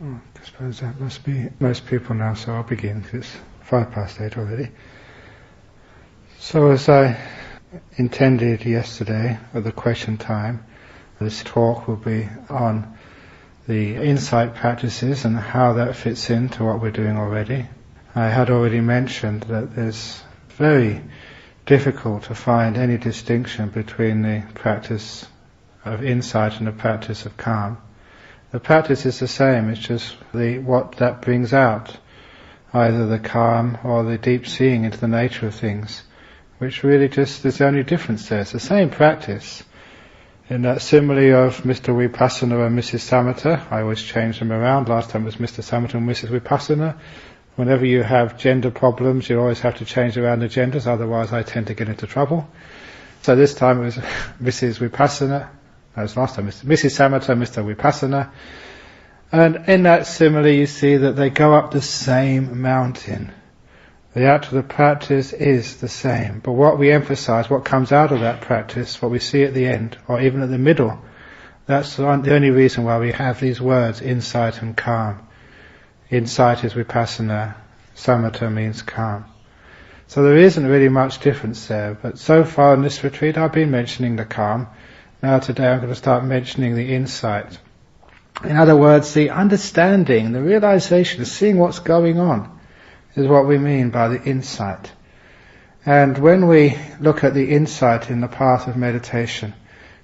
I suppose that must be most people now, so I'll begin, because it's 8:05 already. So as I intended yesterday, at the question time, this talk will be on the insight practices and how that fits into what we're doing already. I had already mentioned that it's very difficult to find any distinction between the practice of insight and the practice of calm. The practice is the same, it's just what that brings out, either the calm or the deep seeing into the nature of things, which really just is the only difference there. It's the same practice. In that simile of Mr. Vipassana and Mrs. Samatha, I always change them around. Last time it was Mr. Samatha and Mrs. Vipassana. Whenever you have gender problems, you always have to change around the genders, otherwise I tend to get into trouble. So this time it was Mrs. Vipassana. That was last time, Mrs. Samatha, Mr. Vipassana. And in that simile you see that they go up the same mountain. The act of the practice is the same. But what we emphasize, what comes out of that practice, what we see at the end, or even at the middle, that's the only reason why we have these words, insight and calm. Insight is vipassana, samatha means calm. So there isn't really much difference there, but so far in this retreat I've been mentioning the calm. Now today I'm going to start mentioning the insight. In other words, the understanding, the realization, the seeing what's going on is what we mean by the insight. And when we look at the insight in the path of meditation,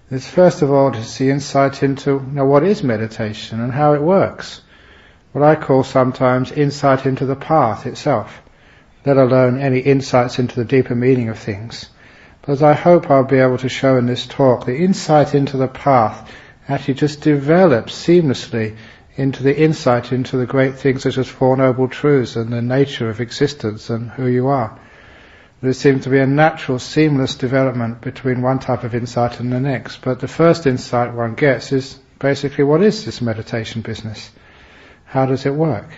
it's first of all to see insight into what is meditation and how it works. What I call sometimes insight into the path itself, let alone any insights into the deeper meaning of things. But as I hope I'll be able to show in this talk, the insight into the path actually just develops seamlessly into the insight into the great things such as Four Noble Truths and the nature of existence and who you are. There seems to be a natural, seamless development between one type of insight and the next. But the first insight one gets is basically, what is this meditation business? How does it work?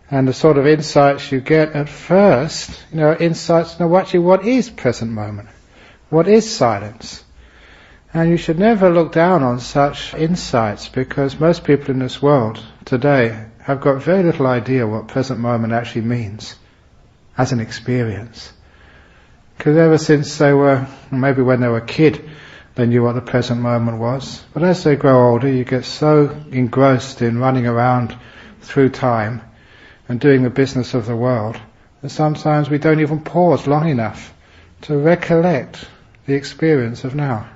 And the sort of insights you get at first, insights, actually what is present moment? What is silence? And you should never look down on such insights, because most people in this world today have got very little idea what present moment actually means as an experience. Because ever since they were, maybe when they were a kid, they knew what the present moment was. But as they grow older, you get so engrossed in running around through time and doing the business of the world that sometimes we don't even pause long enough to recollect the experience of now.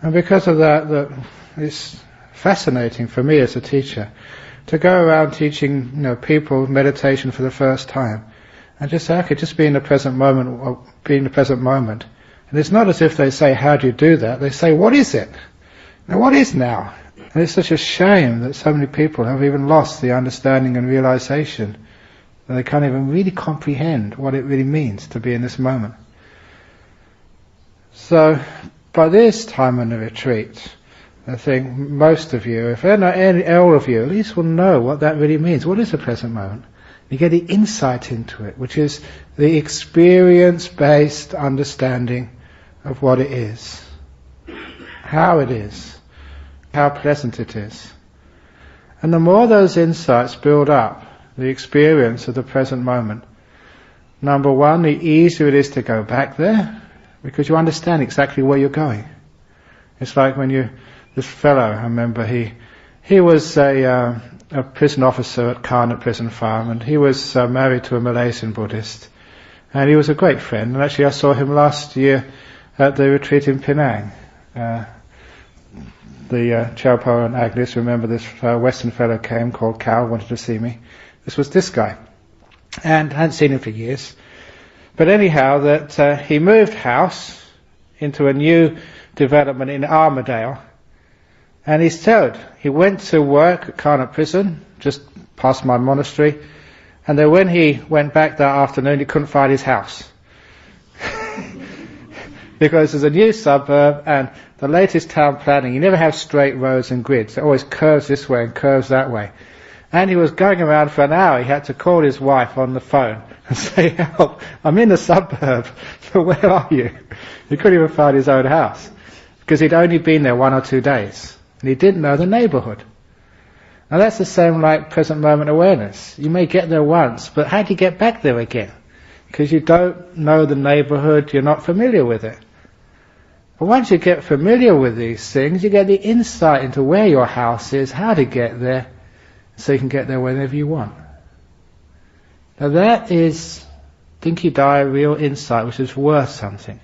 And because of that, it's fascinating for me as a teacher to go around teaching people meditation for the first time and just say, okay, just be in the present moment, or be in the present moment. And it's not as if they say, how do you do that? They say, what is it? Now, what is now? And it's such a shame that so many people have even lost the understanding and realization that they can't even really comprehend what it really means to be in this moment. So, by this time in the retreat, I think most of you, if not all of you, at least will know what that really means. What is the present moment? You get the insight into it, which is the experience-based understanding of what it is, how it is, how pleasant it is. And the more those insights build up the experience of the present moment, number one, the easier it is to go back there, because you understand exactly where you're going. It's like when this fellow, I remember he was a prison officer at Karnat Prison Farm, and he was married to a Malaysian Buddhist, and he was a great friend. And actually I saw him last year at the retreat in Penang. The Chaupo and Agnes, remember this Western fellow came called Cal, wanted to see me. This was this guy, and I hadn't seen him for years. But anyhow, that he moved house into a new development in Armadale, and he said he went to work at Karnat Prison, just past my monastery, and then when he went back that afternoon he couldn't find his house. Because there's a new suburb, and the latest town planning, you never have straight roads and grids, it always curves this way and curves that way. And he was going around for an hour. He had to call his wife on the phone and say, help, I'm in the suburb, but where are you? He couldn't even find his own house, because he'd only been there 1 or 2 days, and he didn't know the neighbourhood. Now that's the same like present moment awareness. You may get there once, but how do you get back there again? Because you don't know the neighborhood, you're not familiar with it. But once you get familiar with these things, you get the insight into where your house is, how to get there, so you can get there whenever you want. Now that is Dinky Dai real insight, which is worth something.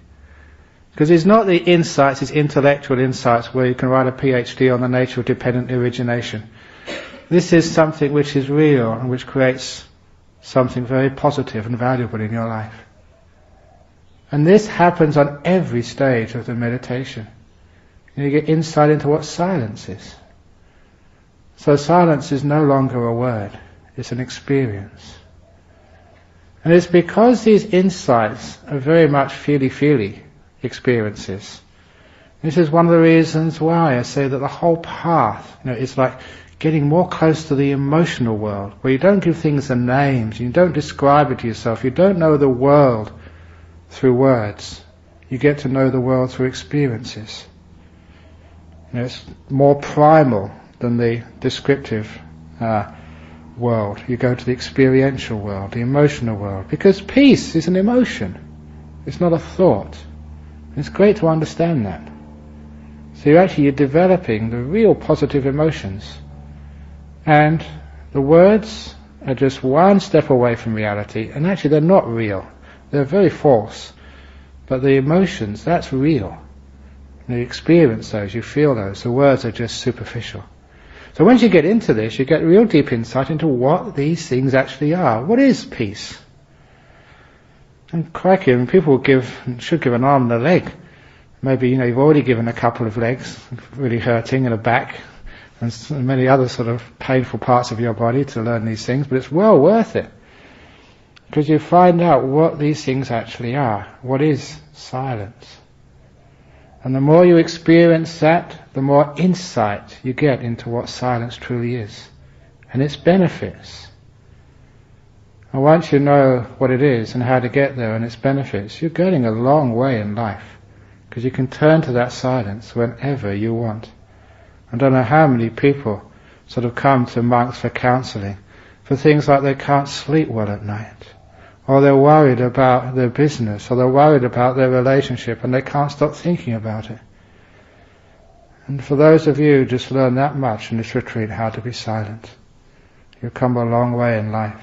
Because it's not the insights, it's intellectual insights where you can write a PhD on the nature of dependent origination. This is something which is real and which creates something very positive and valuable in your life. And this happens on every stage of the meditation. You get insight into what silence is. So silence is no longer a word, it's an experience. And it's because these insights are very much feely-feely experiences. This is one of the reasons why I say that the whole path, is like getting more close to the emotional world, where you don't give things a name, you don't describe it to yourself, you don't know the world through words, you get to know the world through experiences. It's more primal than the descriptive world. You go to the experiential world, the emotional world, because peace is an emotion, it's not a thought. It's great to understand that. So you're developing the real positive emotions. And the words are just one step away from reality, and actually they're not real. They're very false. But the emotions, that's real. You experience those, you feel those. The words are just superficial. So once you get into this, you get real deep insight into what these things actually are. What is peace? And crikey, and people should give an arm and a leg. Maybe, you've already given a couple of legs, really hurting, and a back, and many other sort of painful parts of your body to learn these things, but it's well worth it. Because you find out what these things actually are. What is silence? And the more you experience that, the more insight you get into what silence truly is, and its benefits. And once you know what it is and how to get there and its benefits, you're getting a long way in life, because you can turn to that silence whenever you want. I don't know how many people sort of come to monks for counselling for things like they can't sleep well at night, or they're worried about their business, or they're worried about their relationship and they can't stop thinking about it. And for those of you who just learn that much in this retreat, how to be silent, you've come a long way in life.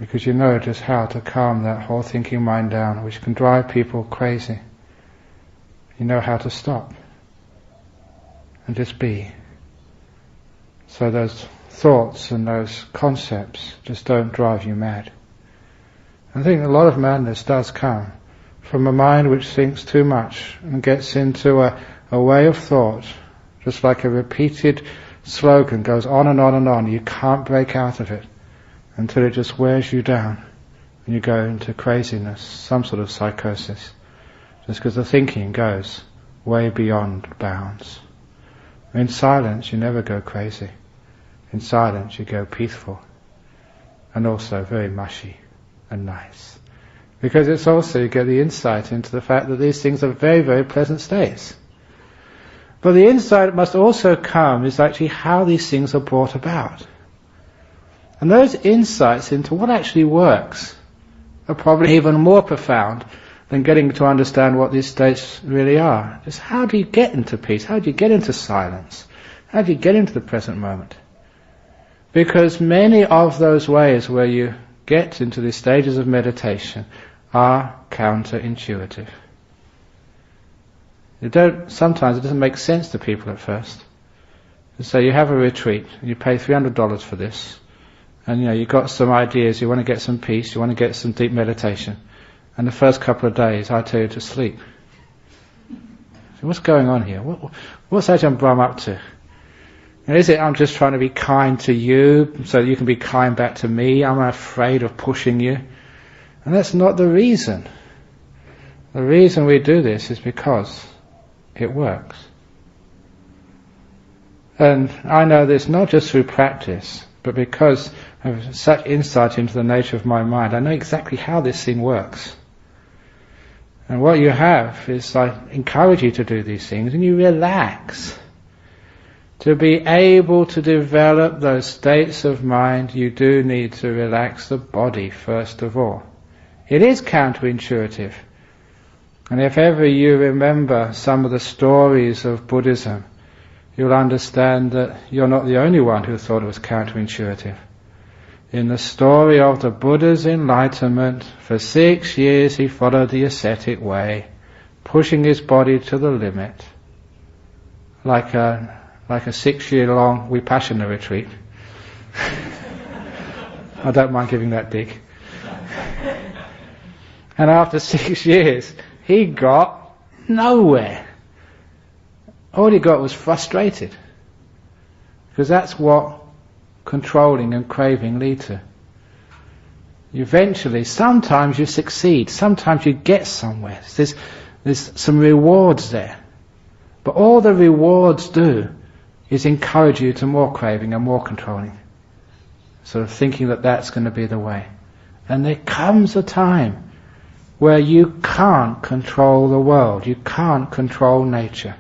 Because you know just how to calm that whole thinking mind down, which can drive people crazy. You know how to stop and just be. So those thoughts and those concepts just don't drive you mad. I think a lot of madness does come from a mind which thinks too much and gets into a way of thought, just like a repeated slogan goes on and on and on. You can't break out of it until it just wears you down and you go into craziness, some sort of psychosis, just because the thinking goes way beyond bounds. In silence you never go crazy. In silence you go peaceful and also very mushy and nice. Because it's also, you get the insight into the fact that these things are very, very pleasant states. But the insight must also come is actually how these things are brought about. And those insights into what actually works are probably even more profound than getting to understand what these states really are. Just how do you get into peace? How do you get into silence? How do you get into the present moment? Because many of those ways where you get into these stages of meditation are counterintuitive. Sometimes it doesn't make sense to people at first. So you have a retreat, and you pay $300 for this, and you've got some ideas, you want to get some peace, you want to get some deep meditation, and the first couple of days I tell you to sleep. So what's going on here? What's Ajahn Brahm up to? And is it I'm just trying to be kind to you so that you can be kind back to me? I'm afraid of pushing you. And that's not the reason. The reason we do this is because it works. And I know this not just through practice, but because I have such insight into the nature of my mind. I know exactly how this thing works. And what you have is I encourage you to do these things and you relax To be able to develop those states of mind, you do need to relax the body first of all. It is counterintuitive. And if ever you remember some of the stories of Buddhism, you'll understand that you're not the only one who thought it was counterintuitive. In the story of the Buddha's enlightenment, for 6 years he followed the ascetic way, pushing his body to the limit, like a 6-year-long Vipassana retreat. I don't mind giving that dig. And after 6 years, he got nowhere. All he got was frustrated. Because that's what controlling and craving lead to. Eventually, sometimes you succeed, sometimes you get somewhere. There's some rewards there. But all the rewards do is encourage you to more craving and more controlling. Sort of thinking that that's going to be the way. And there comes a time where you can't control the world, you can't control nature.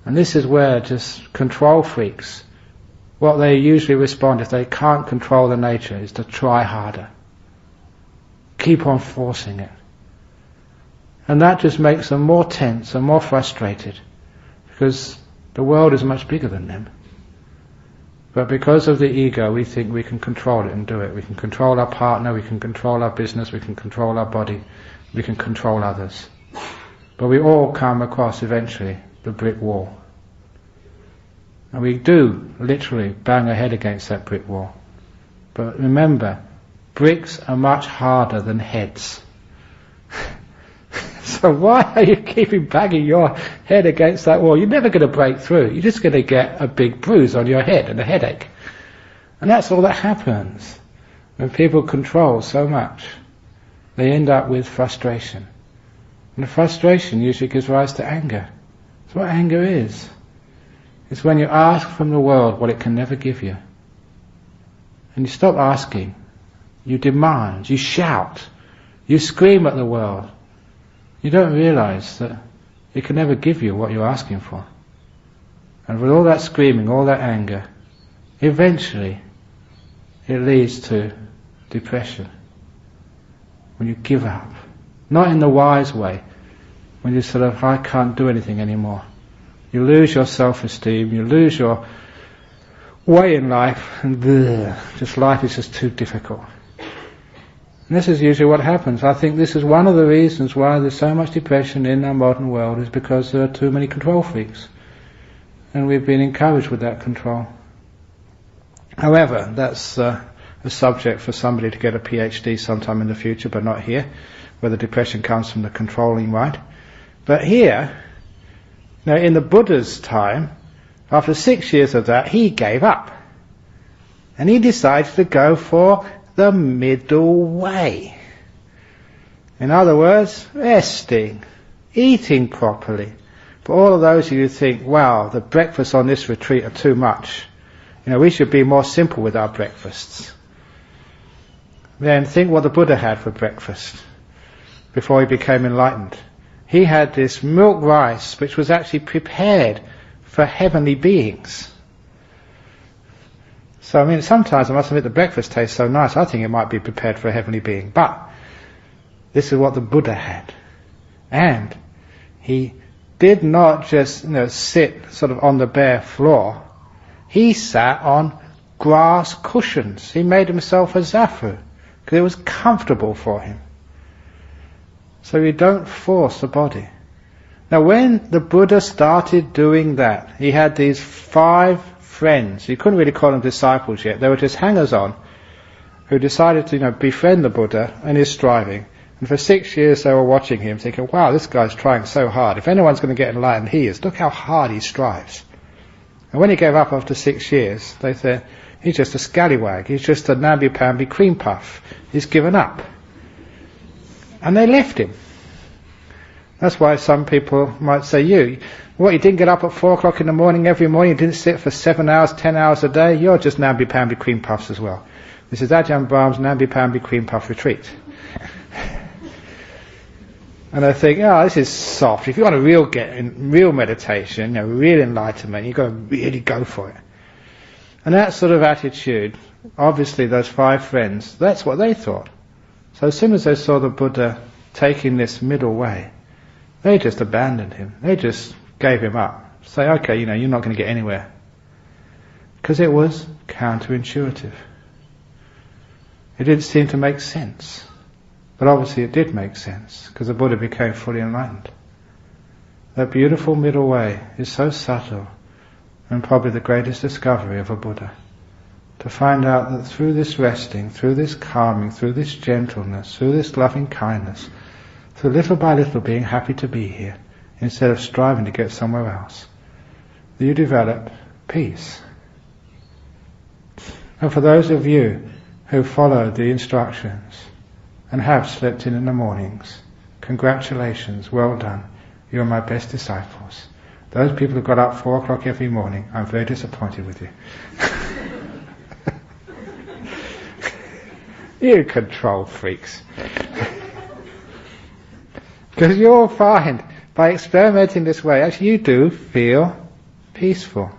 And this is where just control freaks, what they usually respond if they can't control the nature is to try harder. Keep on forcing it. And that just makes them more tense and more frustrated, because the world is much bigger than them. But because of the ego, we think we can control it and do it. We can control our partner, we can control our business, we can control our body, we can control others. But we all come across eventually the brick wall. And we do literally bang our head against that brick wall. But remember, bricks are much harder than heads. So why are you keeping banging your head against that wall? You're never going to break through. You're just going to get a big bruise on your head and a headache. And that's all that happens when people control so much. They end up with frustration. And the frustration usually gives rise to anger. That's what anger is. It's when you ask from the world what it can never give you. And you stop asking. You demand. You shout. You scream at the world. You don't realize that it can never give you what you're asking for. And with all that screaming, all that anger, eventually it leads to depression. When you give up. Not in the wise way. When you sort of, I can't do anything anymore. You lose your self-esteem, you lose your way in life, and just life is just too difficult. And this is usually what happens. I think this is one of the reasons why there's so much depression in our modern world, is because there are too many control freaks. And we've been encouraged with that control. However, that's a subject for somebody to get a PhD sometime in the future, but not here, whether depression comes from the controlling mind. But here, now in the Buddha's time, after 6 years of that, he gave up. And he decided to go for the middle way. In other words, resting, eating properly. For all of those of you who think, wow, the breakfasts on this retreat are too much, we should be more simple with our breakfasts. Then think what the Buddha had for breakfast before he became enlightened. He had this milk rice which was actually prepared for heavenly beings. So sometimes I must admit the breakfast tastes so nice, I think it might be prepared for a heavenly being. But this is what the Buddha had. And he did not just sit sort of on the bare floor. He sat on grass cushions. He made himself a zafu, because it was comfortable for him. So you don't force the body. Now when the Buddha started doing that, he had these 5 friends. You couldn't really call them disciples yet. They were just hangers-on who decided to befriend the Buddha and his striving. And for 6 years they were watching him thinking, wow, this guy's trying so hard. If anyone's going to get enlightened, he is. Look how hard he strives. And when he gave up after 6 years, they said, he's just a scallywag. He's just a namby-pamby cream puff. He's given up. And they left him. That's why some people might say, you didn't get up at 4 o'clock in the morning every morning, you didn't sit for 7 hours, 10 hours a day, you're just namby-pamby cream puffs as well. This is Ajahn Brahm's namby-pamby cream puff retreat. And I think, oh, this is soft. If you want to real meditation, real enlightenment, you've got to really go for it. And that sort of attitude, obviously those 5 friends, that's what they thought. So as soon as they saw the Buddha taking this middle way, they just abandoned him. They just gave him up. Say, okay, you're not going to get anywhere. Because it was counterintuitive. It didn't seem to make sense. But obviously it did make sense, because the Buddha became fully enlightened. That beautiful middle way is so subtle, and probably the greatest discovery of a Buddha. To find out that through this resting, through this calming, through this gentleness, through this loving kindness, through little by little being happy to be here, instead of striving to get somewhere else, you develop peace. And for those of you who followed the instructions and have slept in the mornings, congratulations, well done. You're my best disciples. Those people who got up 4 o'clock every morning, I'm very disappointed with you. You control freaks. Because you'll find, by experimenting this way, actually you do feel peaceful.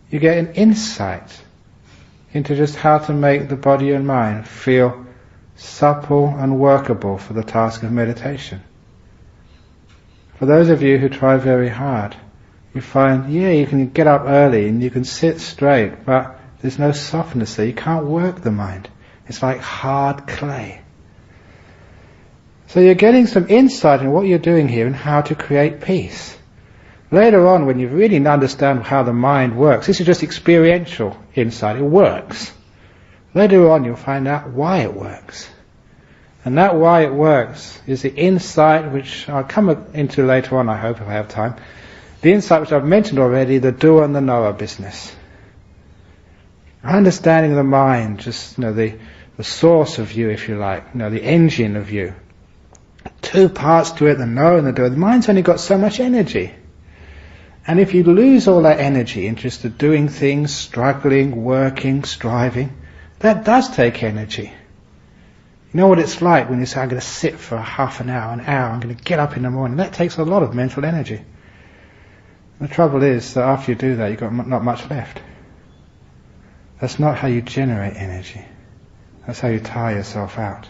You get an insight into just how to make the body and mind feel supple and workable for the task of meditation. For those of you who try very hard, you find, you can get up early and you can sit straight, but there's no softness there. You can't work the mind. It's like hard clay. So you're getting some insight in what you're doing here and how to create peace. Later on, when you really understand how the mind works, this is just experiential insight, it works. Later on you'll find out why it works. And that why it works is the insight which I'll come into later on, I hope, if I have time. The insight which I've mentioned already, the doer and the knower business. Understanding the mind, just the source of you, if you like, the engine of you. 2 parts to it, the knower and the doer. The mind's only got so much energy. And if you lose all that energy in just doing things, struggling, working, striving, that does take energy. You know what it's like when you say, I'm going to sit for half an hour, I'm going to get up in the morning. That takes a lot of mental energy. The trouble is that after you do that, you've got not much left. That's not how you generate energy. That's how you tire yourself out.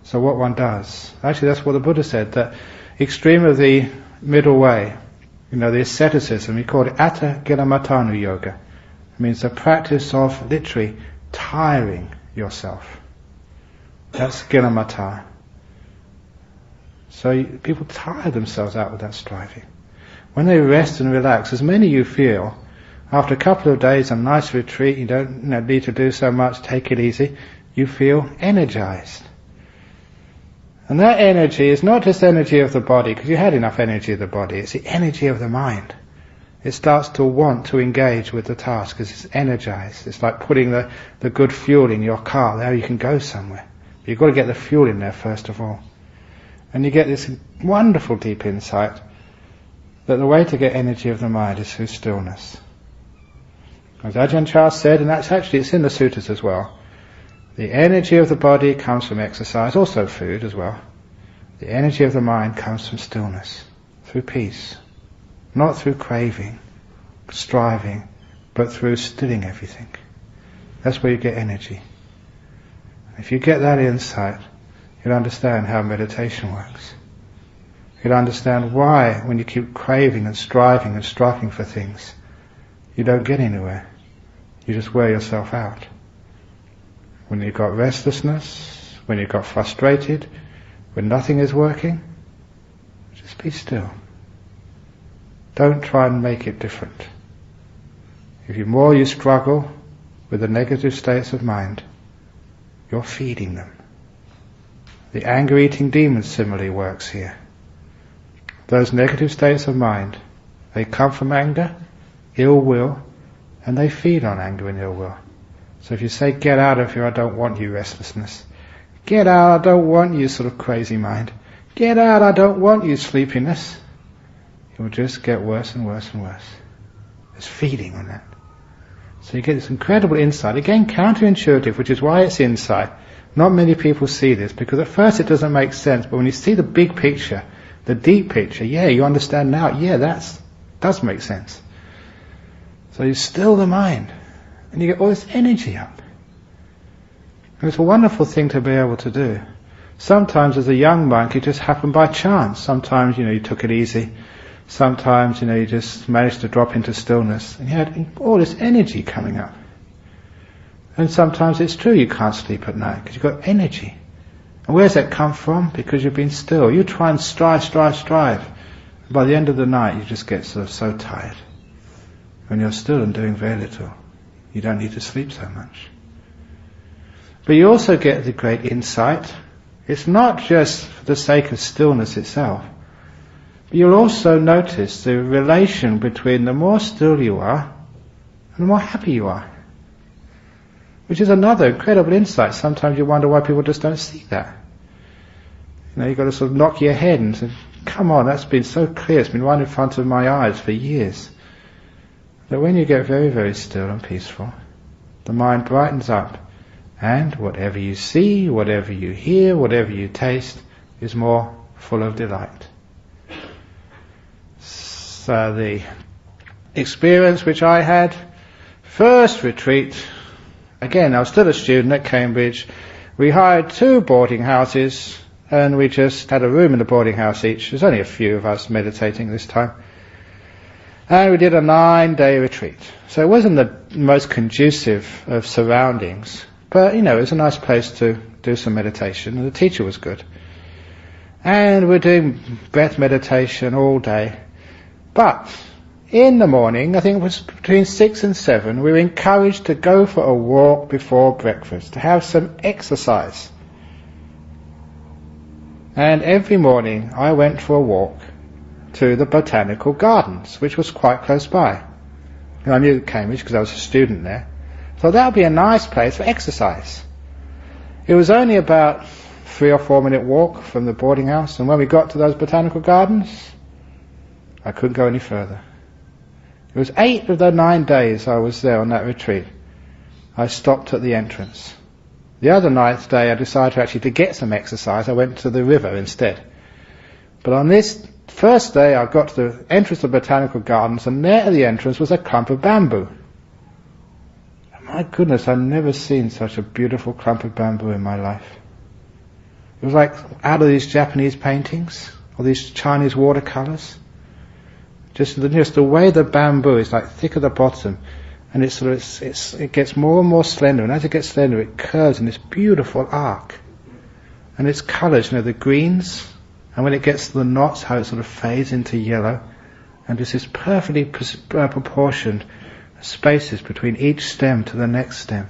So what one does, actually that's what the Buddha said, that extreme of the middle way, the asceticism, he called it Atta Gilamatanu Yoga. It means the practice of literally tiring yourself. That's Gilamata. So people tire themselves out with that striving. When they rest and relax, as many of you feel, after a couple of days, a nice retreat, you don't need to do so much, take it easy, you feel energized. And that energy is not just energy of the body, because you had enough energy of the body, it's the energy of the mind. It starts to want to engage with the task because it's energized. It's like putting the good fuel in your car. There you can go somewhere. But you've got to get the fuel in there first of all. And you get this wonderful deep insight that the way to get energy of the mind is through stillness. As Ajahn Brahm said, and it's in the sutras as well, the energy of the body comes from exercise, also food as well. The energy of the mind comes from stillness, through peace. Not through craving, striving, but through stilling everything. That's where you get energy. If you get that insight, you'll understand how meditation works. You'll understand why, when you keep craving and striving and struggling for things, you don't get anywhere. You just wear yourself out. When you've got restlessness, when you've got frustrated, when nothing is working, just be still. Don't try and make it different. If the more you struggle with the negative states of mind, you're feeding them. The anger-eating demon similarly works here. Those negative states of mind, they come from anger, ill will, and they feed on anger and ill will. So if you say, get out of here, I don't want you, restlessness. Get out, I don't want you, sort of crazy mind. Get out, I don't want you, sleepiness. It will just get worse and worse and worse. It's feeding on that. So you get this incredible insight, again counterintuitive, which is why it's insight. Not many people see this, because at first it doesn't make sense, but when you see the big picture, the deep picture, you understand now, that does make sense. So you still the mind, and you get all this energy up. And it's a wonderful thing to be able to do. Sometimes as a young monk it just happened by chance. Sometimes, you took it easy. Sometimes, you just managed to drop into stillness, and you had all this energy coming up. And sometimes it's true you can't sleep at night because you've got energy. And where's that come from? Because you've been still. You try and strive. By the end of the night you just get so tired. When you're still and doing very little, you don't need to sleep so much. But you also get the great insight. It's not just for the sake of stillness itself. But you'll also notice the relation between the more still you are and the more happy you are. Which is another incredible insight. Sometimes you wonder why people just don't see that. You've got to sort of knock your head and say, come on, that's been so clear, it's been right in front of my eyes for years. But when you get very, very still and peaceful, the mind brightens up, and whatever you see, whatever you hear, whatever you taste is more full of delight. So the experience which I had, first retreat, again I was still a student at Cambridge, we hired 2 boarding houses and we just had a room in the boarding house each. There's only a few of us meditating this time. And we did a 9-day retreat. So it wasn't the most conducive of surroundings, but it was a nice place to do some meditation, and the teacher was good. And we're doing breath meditation all day. But in the morning, I think it was between 6 and 7, we were encouraged to go for a walk before breakfast, to have some exercise. And every morning I went for a walk to the Botanical Gardens, which was quite close by. And I knew Cambridge because I was a student there. So that would be a nice place for exercise. It was only about 3 or 4 minute walk from the boarding house, and when we got to those Botanical Gardens, I couldn't go any further. It was 8 of the 9 days I was there on that retreat. I stopped at the entrance. The other 9th day I decided to get some exercise. I went to the river instead. But on this first day I got to the entrance of the Botanical Gardens, and there at the entrance was a clump of bamboo. My goodness, I've never seen such a beautiful clump of bamboo in my life. It was like out of these Japanese paintings, or these Chinese watercolours. Just the way the bamboo is like thick at the bottom, and it gets more and more slender, and as it gets slender it curves in this beautiful arc. And its colours, the greens, and when it gets to the knots, how it sort of fades into yellow, and there's this perfectly proportioned spaces between each stem to the next stem.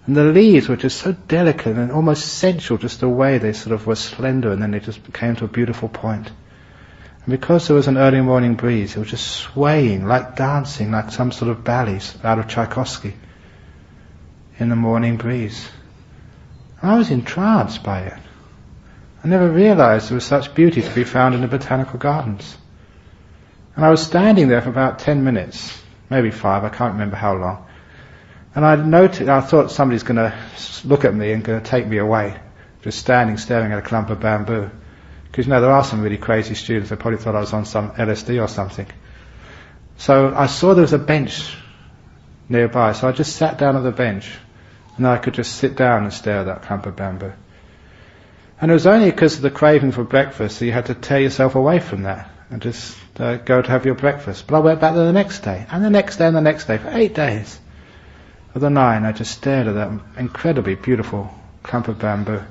And the leaves were just so delicate and almost sensual, just the way they sort of were slender, and then they just came to a beautiful point. And because there was an early morning breeze, it was just swaying, like dancing, like some sort of ballet out of Tchaikovsky in the morning breeze. And I was entranced by it. I never realized there was such beauty to be found in the Botanical Gardens. And I was standing there for about 10 minutes, maybe 5, I can't remember how long. And I thought somebody's going to look at me and going to take me away, just standing staring at a clump of bamboo. Because there are some really crazy students, they probably thought I was on some LSD or something. So I saw there was a bench nearby, so I just sat down at the bench, and I could just sit down and stare at that clump of bamboo. And it was only because of the craving for breakfast that you had to tear yourself away from that and just go to have your breakfast. But I went back there the next day, and the next day, and the next day. For 8 days of the 9, I just stared at that incredibly beautiful clump of bamboo.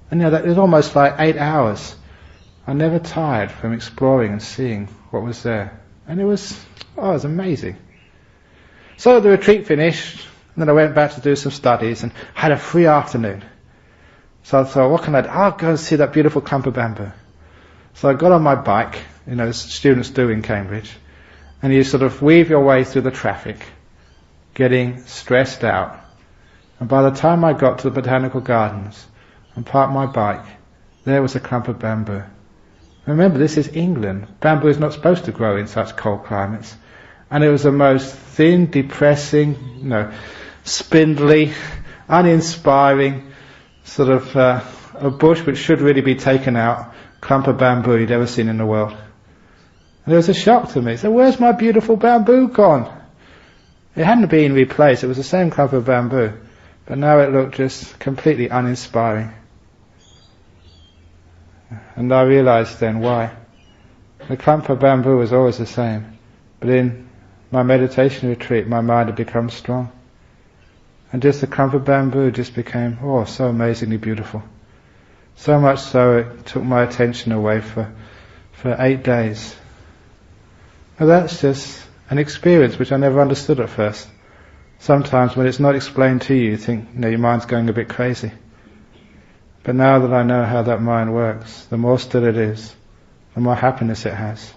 And that was almost like 8 hours. I never tired from exploring and seeing what was there. And it was amazing. So the retreat finished, and then I went back to do some studies and had a free afternoon. So I thought, what can I do? I'll go and see that beautiful clump of bamboo. So I got on my bike, as students do in Cambridge, and you sort of weave your way through the traffic, getting stressed out. And by the time I got to the Botanical Gardens and parked my bike, there was a clump of bamboo. Remember, this is England. Bamboo is not supposed to grow in such cold climates. And it was the most thin, depressing, spindly, uninspiring sort of a bush which should really be taken out, clump of bamboo you'd ever seen in the world. And it was a shock to me. So where's my beautiful bamboo gone? It hadn't been replaced, it was the same clump of bamboo, but now it looked just completely uninspiring. And I realized then why. The clump of bamboo was always the same, but in my meditation retreat my mind had become strong. And just the clump of bamboo just became, so amazingly beautiful. So much so it took my attention away for 8 days. Now that's just an experience which I never understood at first. Sometimes when it's not explained to you, you think, your mind's going a bit crazy. But now that I know how that mind works, the more still it is, the more happiness it has.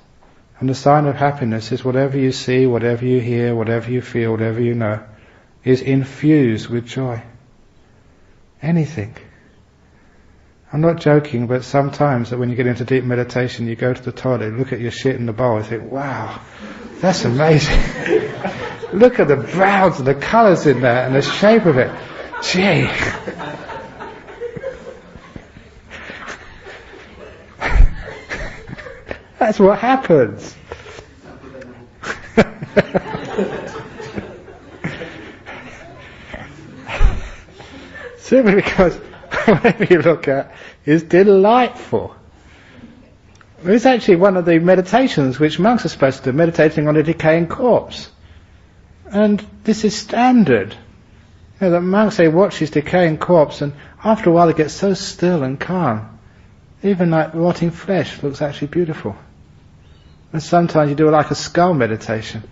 And the sign of happiness is whatever you see, whatever you hear, whatever you feel, whatever you know, is infused with joy. Anything. I'm not joking, but sometimes that when you get into deep meditation, you go to the toilet, look at your shit in the bowl, and think, wow, that's amazing. Look at the browns and the colours in there and the shape of it. Gee. That's what happens. Simply because whatever you look at is delightful. It's actually one of the meditations which monks are supposed to do, meditating on a decaying corpse. And this is standard. The monks, they watch his decaying corpse, and after a while they get so still and calm. Even like rotting flesh looks actually beautiful. And sometimes you do like a skull meditation,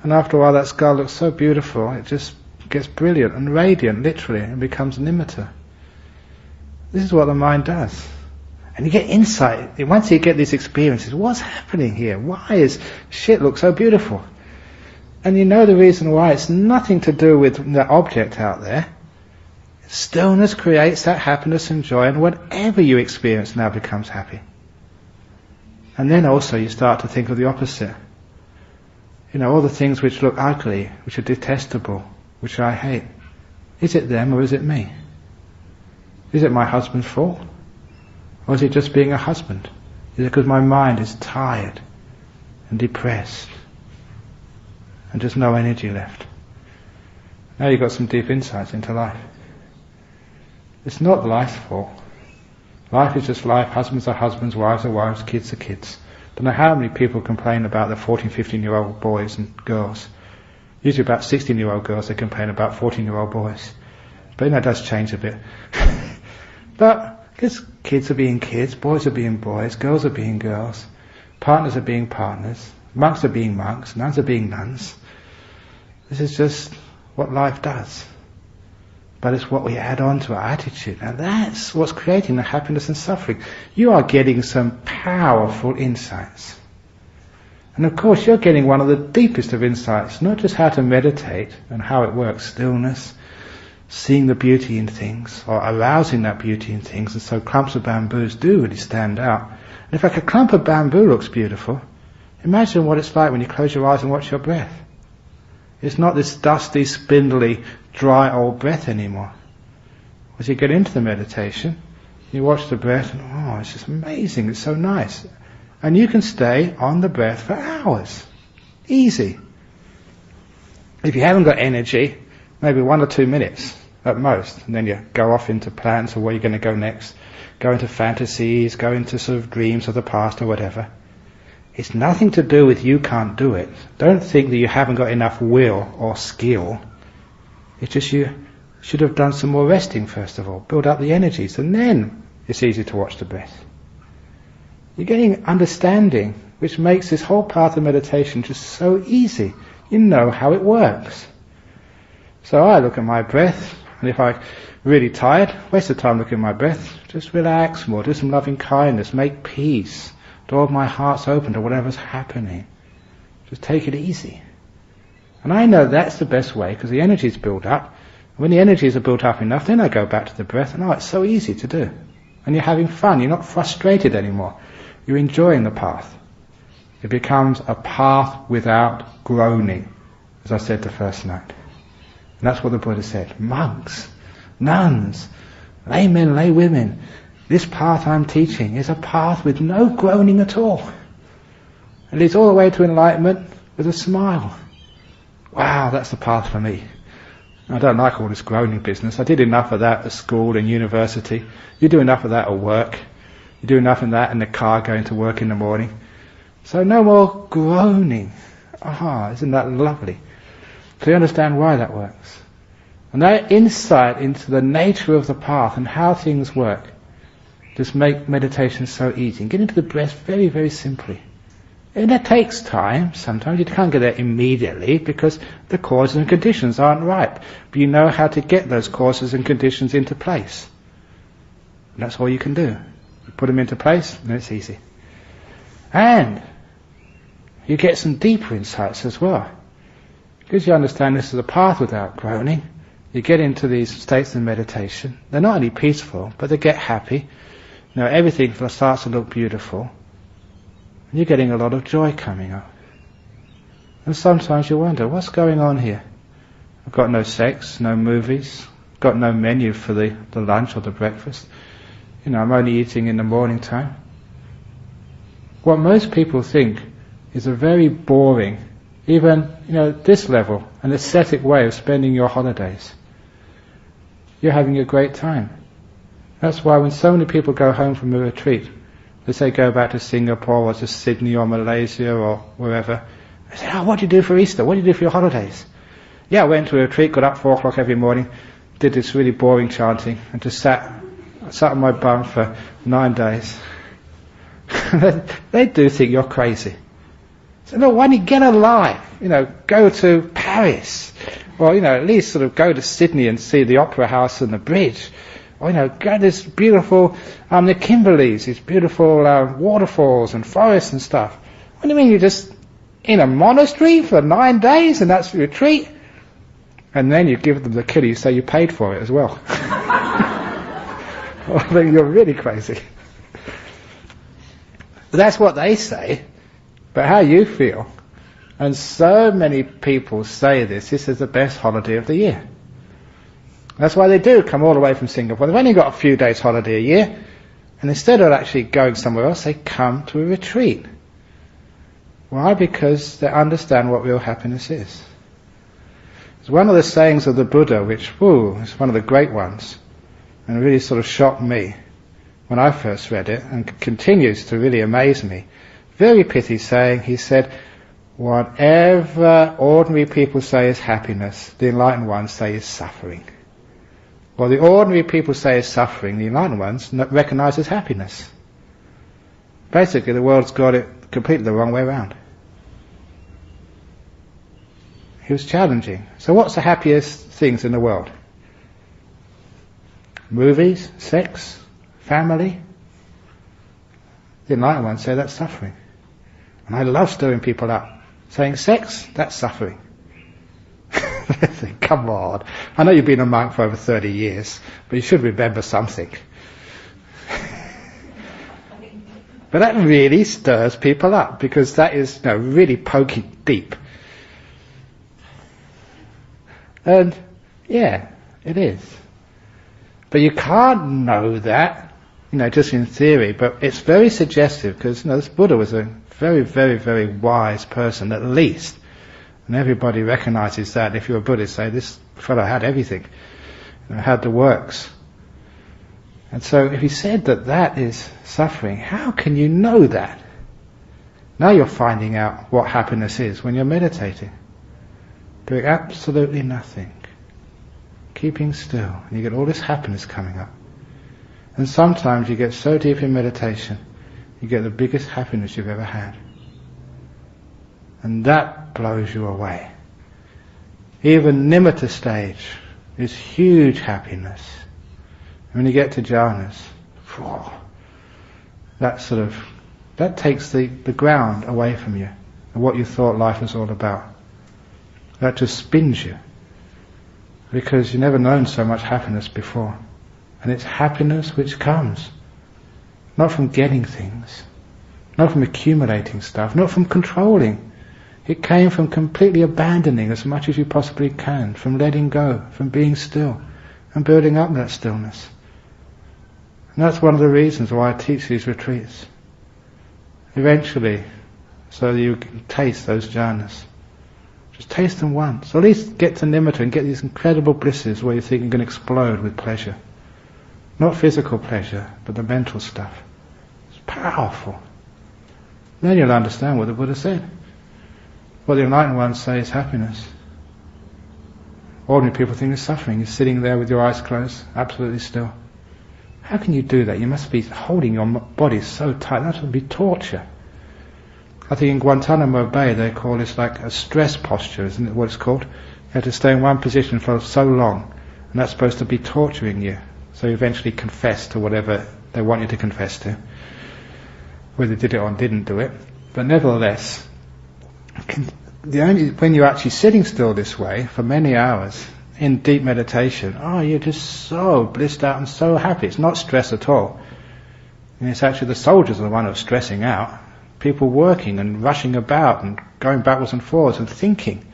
and after a while that skull looks so beautiful, it just gets brilliant and radiant, literally, and becomes nimitta. This is what the mind does. And you get insight. Once you get these experiences, what's happening here? Why is shit look so beautiful? And you know the reason why. It's nothing to do with the object out there. Stillness creates that happiness and joy, and whatever you experience now becomes happy. And then also you start to think of the opposite. All the things which look ugly, which are detestable, which I hate. Is it them or is it me? Is it my husband's fault? Or is it just being a husband? Is it because my mind is tired and depressed and just no energy left? Now you've got some deep insights into life. It's not life's fault. Life is just life. Husbands are husbands, wives are wives, kids are kids. Don't know how many people complain about the 14, 15-year-old boys and girls. Usually about 16-year-old girls, they complain about 14-year-old boys. But that does change a bit. But because kids are being kids, boys are being boys, girls are being girls, partners are being partners, monks are being monks, nuns are being nuns. This is just what life does. But it's what we add on to our attitude. And that's what's creating the happiness and suffering. You are getting some powerful insights. And of course you're getting one of the deepest of insights, not just how to meditate and how it works, stillness, seeing the beauty in things, or arousing that beauty in things, and so clumps of bamboos do really stand out. And in fact, a clump of bamboo looks beautiful. Imagine what it's like when you close your eyes and watch your breath. It's not this dusty, spindly, dry old breath anymore. As you get into the meditation, you watch the breath and it's just amazing, it's so nice. And you can stay on the breath for hours. Easy. If you haven't got energy, maybe 1 or 2 minutes at most, and then you go off into plans of where you're going to go next, go into fantasies, go into sort of dreams of the past or whatever. It's nothing to do with you can't do it. Don't think that you haven't got enough will or skill. It's just you should have done some more resting first of all, build up the energies, and then it's easy to watch the breath. You're getting understanding, which makes this whole path of meditation just so easy. You know how it works. So I look at my breath, and if I'm really tired, waste of time looking at my breath, just relax more, do some loving kindness, make peace. Door of my heart's open to whatever's happening. Just take it easy. And I know that's the best way, because the energy's built up. When the energies are built up enough, then I go back to the breath, and it's so easy to do. And you're having fun, you're not frustrated anymore. You're enjoying the path. It becomes a path without groaning, as I said the first night. And that's what the Buddha said. Monks, nuns, laymen, laywomen, this path I'm teaching is a path with no groaning at all. It leads all the way to enlightenment with a smile. Wow, that's the path for me. I don't like all this groaning business. I did enough of that at school and university. You do enough of that at work. You do enough of that in the car going to work in the morning. So no more groaning. Ah, isn't that lovely? So you understand why that works. And that insight into the nature of the path and how things work just make meditation so easy. And get into the breath very, very simply. And it takes time. Sometimes you can't get there immediately because the causes and conditions aren't right. But you know how to get those causes and conditions into place. And that's all you can do. You put them into place and it's easy. And you get some deeper insights as well. Because you understand this is a path without groaning, you get into these states of meditation. They're not only peaceful, but they get happy. You know, everything starts to look beautiful. And you're getting a lot of joy coming up. And sometimes you wonder, what's going on here? I've got no sex, no movies, got no menu for the lunch or the breakfast. You know, I'm only eating in the morning time. What most people think is a very boring, even, this level, an ascetic way of spending your holidays. You're having a great time. That's why when so many people go home from a retreat, they say go back to Singapore or to Sydney or Malaysia or wherever. They say, what do you do for Easter? What do you do for your holidays? Yeah, I went to a retreat, got up 4 o'clock every morning, did this really boring chanting, and just sat on my bum for 9 days. They do think you're crazy. So no, why don't you get a life? Go to Paris, or at least sort of go to Sydney and see the Opera House and the bridge, or go to this beautiful the Kimberleys, these beautiful waterfalls and forests and stuff. What do you mean you're just in a monastery for 9 days and that's your retreat? And then you give them the kiddy, you say you paid for it as well. I think you're really crazy. But that's what they say. But how you feel? And so many people say this is the best holiday of the year. That's why they do come all the way from Singapore. They've only got a few days holiday a year, and instead of actually going somewhere else, they come to a retreat. Why? Because they understand what real happiness is. It's one of the sayings of the Buddha, which, is one of the great ones, and really sort of shocked me when I first read it, and continues to really amaze me. Very pithy saying. He said, whatever ordinary people say is happiness, the enlightened ones say is suffering. Well, the ordinary people say is suffering, the enlightened ones recognize as happiness. Basically, the world's got it completely the wrong way around. He was challenging. So what's the happiest things in the world? Movies, sex, family? The enlightened ones say that's suffering. And I love stirring people up. Saying sex, that's suffering. Come on. I know you've been a monk for over 30 years, but you should remember something. But that really stirs people up, because that is really poking deep. And yeah, it is. But you can't know that, just in theory, but it's very suggestive, because this Buddha was a very, very, very wise person, at least. And everybody recognizes that. If you're a Buddhist, say, this fellow had everything, had the works. And so if he said that is suffering, how can you know that? Now you're finding out what happiness is when you're meditating. Doing absolutely nothing. Keeping still. And you get all this happiness coming up. And sometimes you get so deep in meditation, you get the biggest happiness you've ever had. And that blows you away. Even nimitta stage is huge happiness. And when you get to jhanas, that takes the ground away from you, and what you thought life was all about. That just spins you, because you've never known so much happiness before. And it's happiness which comes not from getting things, not from accumulating stuff, not from controlling. It came from completely abandoning as much as you possibly can, from letting go, from being still, and building up that stillness. And that's one of the reasons why I teach these retreats. Eventually, so that you can taste those jhanas. Just taste them once. Or at least get to nimitta and get these incredible blisses where you think you're going to explode with pleasure. Not physical pleasure, but the mental stuff. It's powerful. Then you'll understand what the Buddha said. What the enlightened ones say is happiness. Ordinary people think it's suffering. You're sitting there with your eyes closed, absolutely still. How can you do that? You must be holding your body so tight. That would be torture. I think in Guantanamo Bay they call this like a stress posture, isn't it what it's called? You have to stay in one position for so long, and that's supposed to be torturing you. So you eventually confess to whatever they want you to confess to. Whether you did it or didn't do it. But nevertheless, when you're actually sitting still this way for many hours in deep meditation, you're just so blissed out and so happy. It's not stress at all. And it's actually the soldiers are the one who are stressing out. People working and rushing about and going backwards and forwards and thinking.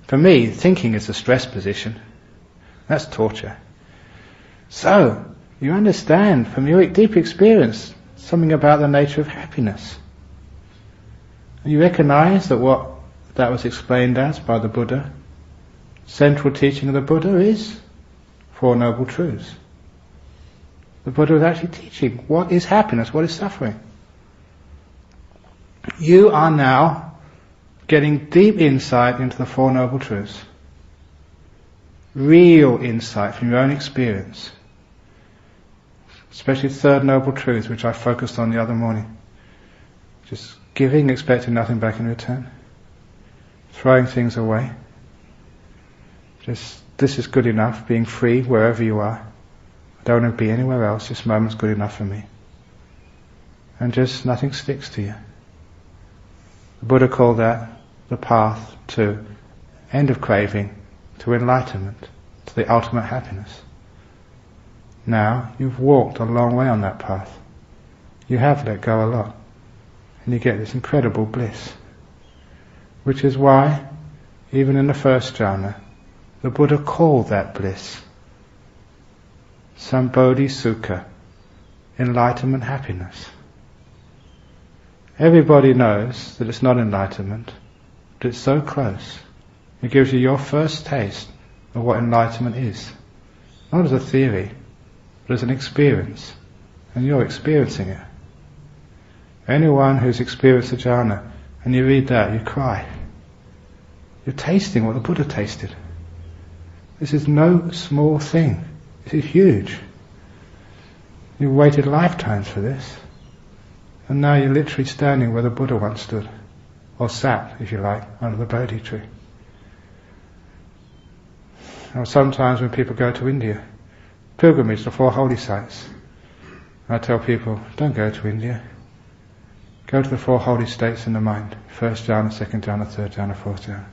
For me, thinking is the stress position. That's torture. So, you understand from your deep experience something about the nature of happiness. You recognize that what that was explained as by the Buddha, central teaching of the Buddha is Four Noble Truths. The Buddha was actually teaching what is happiness, what is suffering. You are now getting deep insight into the Four Noble Truths. Real insight from your own experience. Especially Third Noble Truth, which I focused on the other morning. Just giving, expecting nothing back in return. Throwing things away. Just, this is good enough, being free wherever you are. I don't want to be anywhere else, this moment's good enough for me. And just nothing sticks to you. The Buddha called that the path to end of craving, to enlightenment, to the ultimate happiness. Now, you've walked a long way on that path. You have let go a lot. And you get this incredible bliss. Which is why, even in the first jhana, the Buddha called that bliss Sambodhi Sukha, enlightenment happiness. Everybody knows that it's not enlightenment, but it's so close. It gives you your first taste of what enlightenment is. Not as a theory, but as an experience. And you're experiencing it. Anyone who's experienced a jhana, and you read that, you cry. You're tasting what the Buddha tasted. This is no small thing. This is huge. You've waited lifetimes for this. And now you're literally standing where the Buddha once stood. Or sat, if you like, under the Bodhi tree. Or sometimes when people go to India, pilgrimage to 4 holy sites, I tell people, don't go to India. Go to the 4 holy states in the mind. First jhana, second jhana, third jhana, fourth jhana.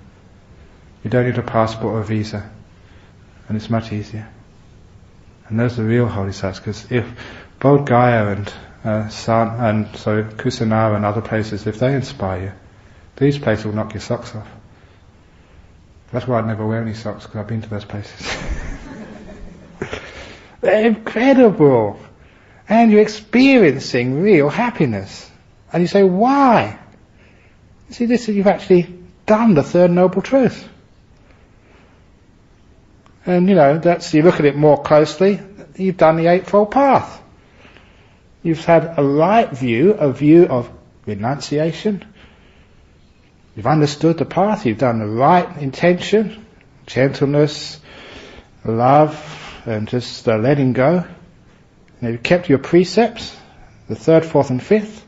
You don't need a passport or a visa. And it's much easier. And those are the real holy sites, because if Bodh Gaya and Kusinara and other places, if they inspire you, these places will knock your socks off. That's why I never wear any socks, because I've been to those places. They're incredible. And you're experiencing real happiness. And you say, why? You see, this is, you've actually done the Third Noble Truth. And that's, you look at it more closely, you've done the Eightfold Path. You've had a right view, a view of renunciation. You've understood the path, you've done the right intention, gentleness, love, and just letting go. And you've kept your precepts, the 3rd, 4th and 5th.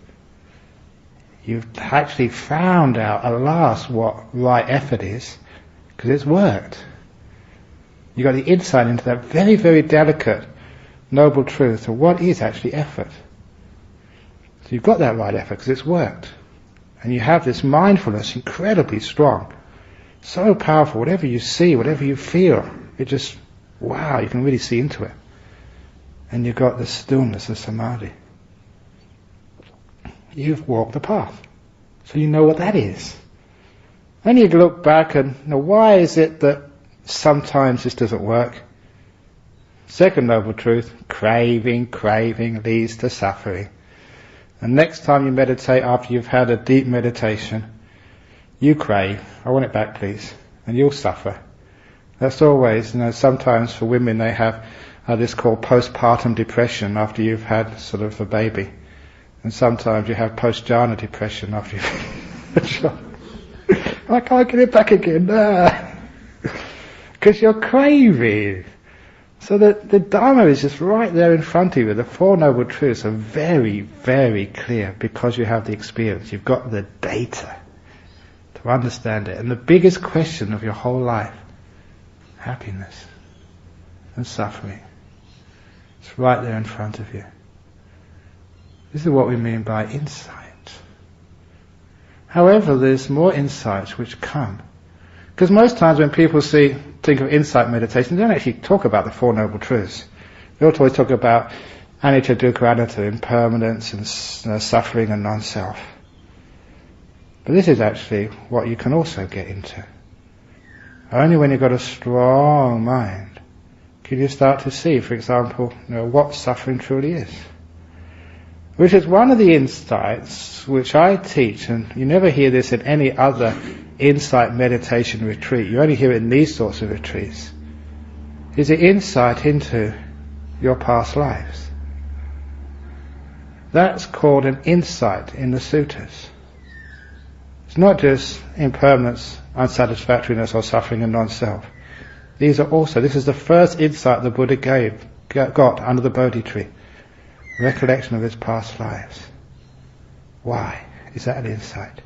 You've actually found out at last what right effort is, because it's worked. You got the insight into that very, very delicate, noble truth of what is actually effort. So you've got that right effort because it's worked. And you have this mindfulness incredibly strong, so powerful. Whatever you see, whatever you feel, it just, wow, you can really see into it. And you've got the stillness of samadhi. you've walked the path. So you know what that is. Then you look back and, why is it that sometimes this doesn't work? Second noble truth, craving leads to suffering. And next time you meditate, after you've had a deep meditation, you crave, I want it back please, and you'll suffer. That's always, sometimes for women they have this called postpartum depression after you've had sort of a baby. And sometimes you have post-jhana depression after you've had a child. I can't get it back again. Because you're craving. So the Dharma is just right there in front of you. The Four Noble Truths are very, very clear because you have the experience. You've got the data to understand it. And the biggest question of your whole life, happiness and suffering, it's right there in front of you. This is what we mean by insight. However, there's more insights which come. Because most times when people think of insight meditation, they don't actually talk about the Four Noble Truths. They always talk about anicca, dukkha, anatta, impermanence and suffering and non-self. But this is actually what you can also get into. Only when you've got a strong mind can you start to see, for example, what suffering truly is. Which is one of the insights which I teach, and you never hear this in any other insight meditation retreat. You only hear it in these sorts of retreats. Is the insight into your past lives. That's called an insight in the suttas. It's not just impermanence, unsatisfactoriness or suffering and non-self. This is the first insight the Buddha got under the Bodhi tree. Recollection of his past lives. Why is that an insight?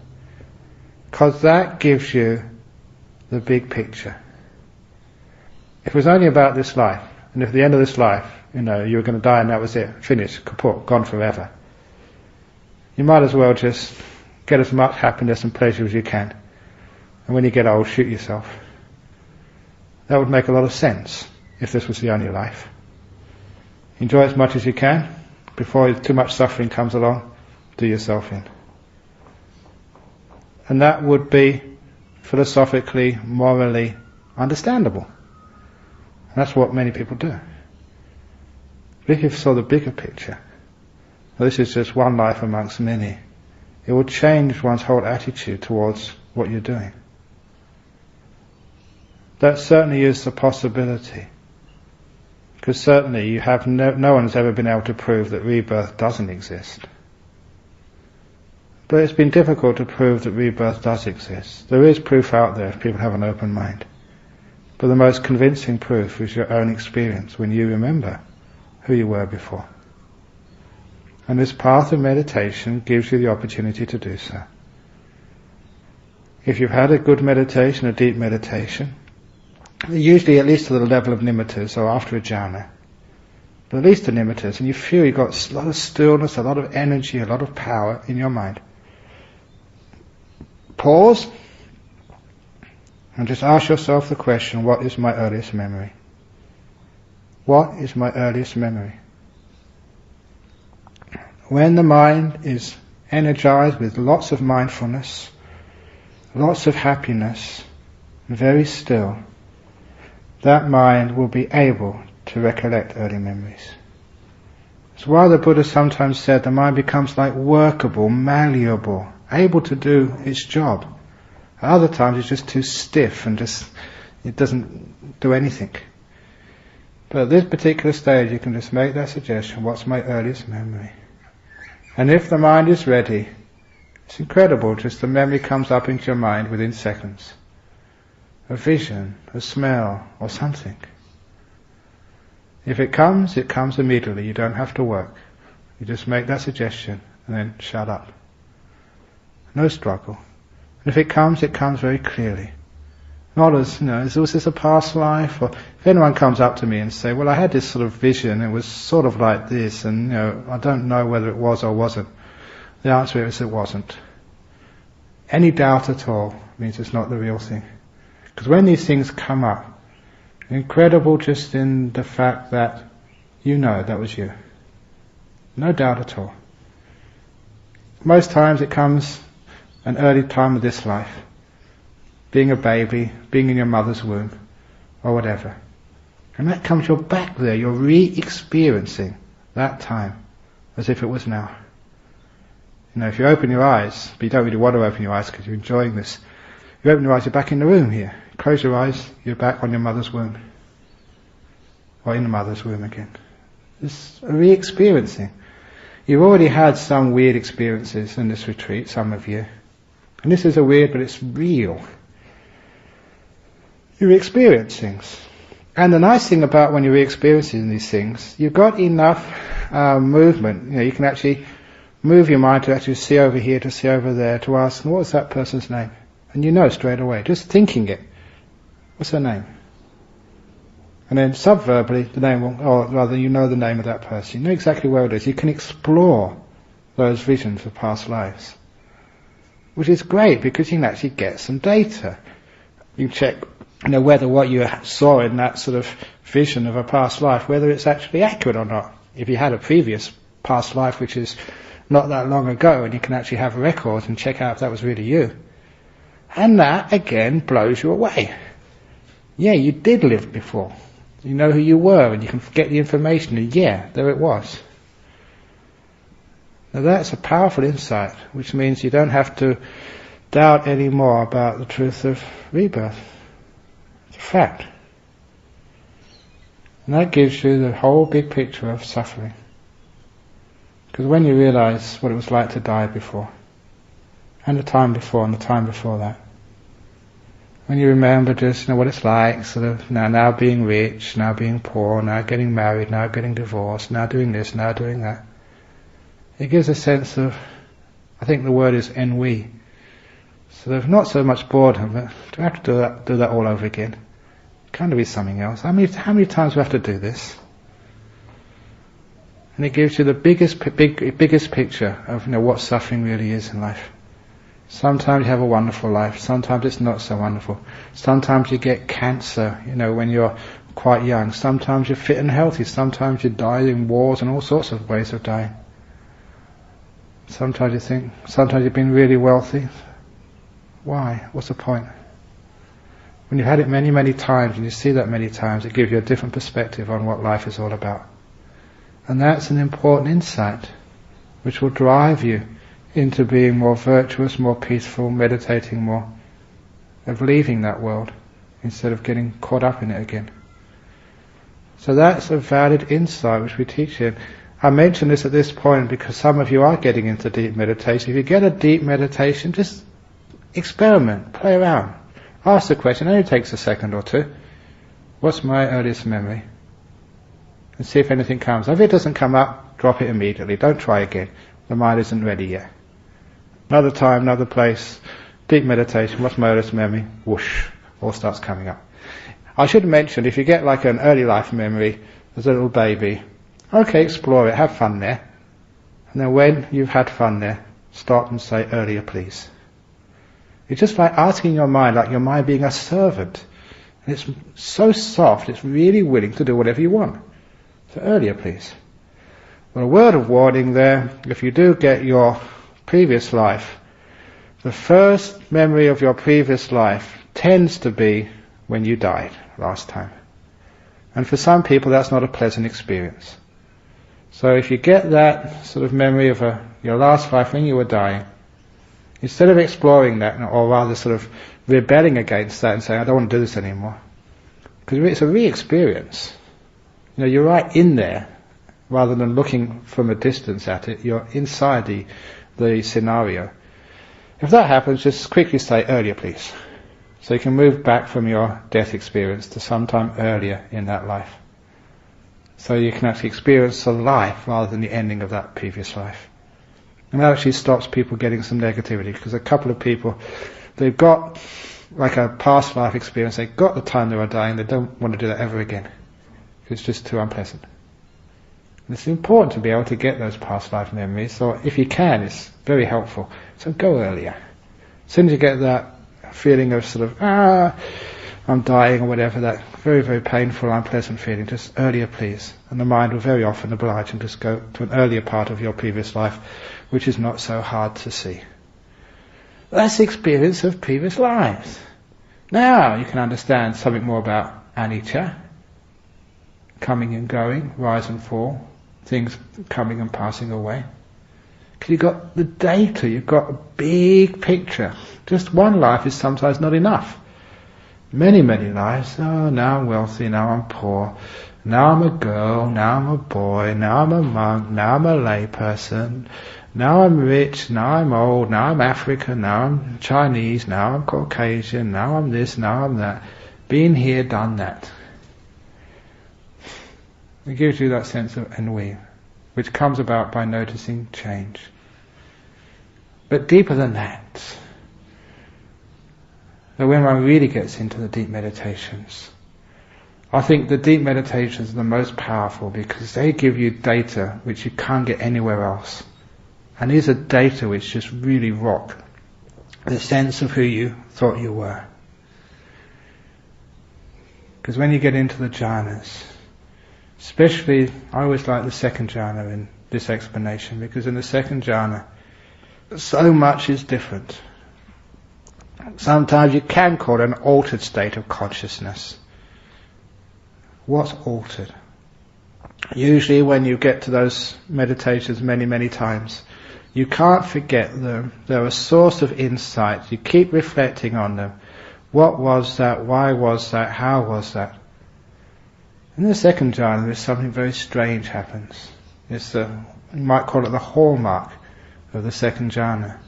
Because that gives you the big picture. If it was only about this life, and if at the end of this life, you were going to die and that was it, finished, kaput, gone forever, you might as well just get as much happiness and pleasure as you can. And when you get old, shoot yourself. That would make a lot of sense if this was the only life. Enjoy as much as you can. Before too much suffering comes along, do yourself in. And that would be philosophically, morally understandable. And that's what many people do. But if you saw the bigger picture, well, this is just one life amongst many, it will change one's whole attitude towards what you're doing. That certainly is a possibility. Because certainly you have no one's ever been able to prove that rebirth doesn't exist. But it's been difficult to prove that rebirth does exist. There is proof out there if people have an open mind. But the most convincing proof is your own experience when you remember who you were before. And this path of meditation gives you the opportunity to do so. If you've had a good meditation, a deep meditation, usually at least to the level of nimittas or after a jhana, but at least the nimittas, and you feel you've got a lot of stillness, a lot of energy, a lot of power in your mind. Pause and just ask yourself the question, what is my earliest memory? What is my earliest memory? When the mind is energized with lots of mindfulness, lots of happiness, very still, that mind will be able to recollect early memories. That's why the Buddha sometimes said the mind becomes like workable, malleable, able to do its job. At other times it's just too stiff and it doesn't do anything. But at this particular stage you can just make that suggestion, what's my earliest memory? And if the mind is ready, it's incredible, just the memory comes up into your mind within seconds. A vision, a smell, or something. If it comes immediately. You don't have to work. You just make that suggestion and then shut up. No struggle. And if it comes very clearly. Not as, was this a past life? Or if anyone comes up to me and say, well, I had this sort of vision, it was sort of like this, and I don't know whether it was or wasn't. The answer is it wasn't. Any doubt at all means it's not the real thing. Because when these things come up, incredible just in the fact that that was you. No doubt at all. Most times it comes an early time of this life, being a baby, being in your mother's womb, or whatever. And that comes, you're back there, you're re-experiencing that time as if it was now. If you open your eyes, but you don't really want to open your eyes because you're enjoying this, you open your eyes, you're back in the room here. Close your eyes, you're back on your mother's womb. Or in the mother's womb again. It's a re-experiencing. You've already had some weird experiences in this retreat, some of you. And this is a weird, but it's real. You re-experience things. And the nice thing about when you're re-experiencing these things, you've got enough movement. You can actually move your mind to actually see over here, to see over there, to ask, what was that person's name? And you know straight away, just thinking it. What's her name? And then subverbally, the name will, or rather you know the name of that person. You know exactly where it is. You can explore those visions of past lives. Which is great because you can actually get some data. You can check whether what you saw in that sort of vision of a past life, whether it's actually accurate or not. If you had a previous past life which is not that long ago, and you can actually have a record and check out if that was really you. And that, again, blows you away. Yeah, you did live before. You know who you were, and you can get the information, and yeah, there it was. Now that's a powerful insight, which means you don't have to doubt any more about the truth of rebirth. It's a fact. And that gives you the whole big picture of suffering. Because when you realize what it was like to die before, and the time before, and the time before that, when you remember just what it's like, sort of now being rich, now being poor, now getting married, now getting divorced, now doing this, now doing that, it gives a sense of, I think the word is ennui, sort of not so much boredom, but do I have to do that all over again? Can there be something else? How many times do we have to do this? And it gives you the biggest picture of what suffering really is in life. Sometimes you have a wonderful life, sometimes it's not so wonderful. Sometimes you get cancer, when you're quite young. Sometimes you're fit and healthy, sometimes you die in wars and all sorts of ways of dying. Sometimes you've been really wealthy. Why? What's the point? When you've had it many, many times, and you see that many times, it gives you a different perspective on what life is all about. And that's an important insight, which will drive you into being more virtuous, more peaceful, meditating more, of leaving that world instead of getting caught up in it again. So that's a valid insight which we teach here. I mention this at this point because some of you are getting into deep meditation. If you get a deep meditation, just experiment, play around. Ask the question, it only takes a second or two. What's my earliest memory? And see if anything comes. If it doesn't come up, drop it immediately. Don't try again. The mind isn't ready yet. Another time, another place, deep meditation, what's my earliest memory? Whoosh, all starts coming up. I should mention, if you get like an early life memory as a little baby, okay, explore it, have fun there. And then when you've had fun there, stop and say, earlier please. It's just like asking your mind, like your mind being a servant. And it's so soft, it's really willing to do whatever you want. So earlier please. Well, a word of warning there, if you do get your previous life, the first memory of your previous life tends to be when you died last time. And for some people that's not a pleasant experience. So if you get that sort of memory of your last life when you were dying, instead of exploring that, or rather sort of rebelling against that and saying, I don't want to do this anymore, because it's a re-experience. You're right in there, rather than looking from a distance at it, you're inside the scenario. If that happens, just quickly say, earlier please. So you can move back from your death experience to sometime earlier in that life. So you can actually experience the life rather than the ending of that previous life. And that actually stops people getting some negativity, because a couple of people, they've got like a past life experience, they've got the time they were dying, they don't want to do that ever again. It's just too unpleasant. And it's important to be able to get those past life memories, so if you can, it's very helpful. So go earlier. As soon as you get that feeling of sort of, I'm dying or whatever, that very, very painful, unpleasant feeling, just earlier please. And the mind will very often oblige and just go to an earlier part of your previous life, which is not so hard to see. That's the experience of previous lives. Now you can understand something more about anicca, coming and going, rise and fall, things coming and passing away. Because you've got the data, you've got a big picture. Just one life is sometimes not enough. Many, many lives. Oh, now I'm wealthy, now I'm poor, now I'm a girl, now I'm a boy, now I'm a monk, now I'm a lay person, now I'm rich, now I'm old, now I'm African, now I'm Chinese, now I'm Caucasian, now I'm this, now I'm that. Been here, done that. It gives you that sense of ennui, which comes about by noticing change. But deeper than that, so when one really gets into the deep meditations, I think the deep meditations are the most powerful because they give you data which you can't get anywhere else. And these are data which just really rock the sense of who you thought you were. Because when you get into the jhanas, especially, I always like the second jhana in this explanation, because in the second jhana, so much is different. Sometimes you can call it an altered state of consciousness. What's altered? Usually when you get to those meditations many, many times, you can't forget them. They're a source of insight. You keep reflecting on them. What was that? Why was that? How was that? In the second jhana, there's something very strange happens. It's you might call it the hallmark of the second jhana.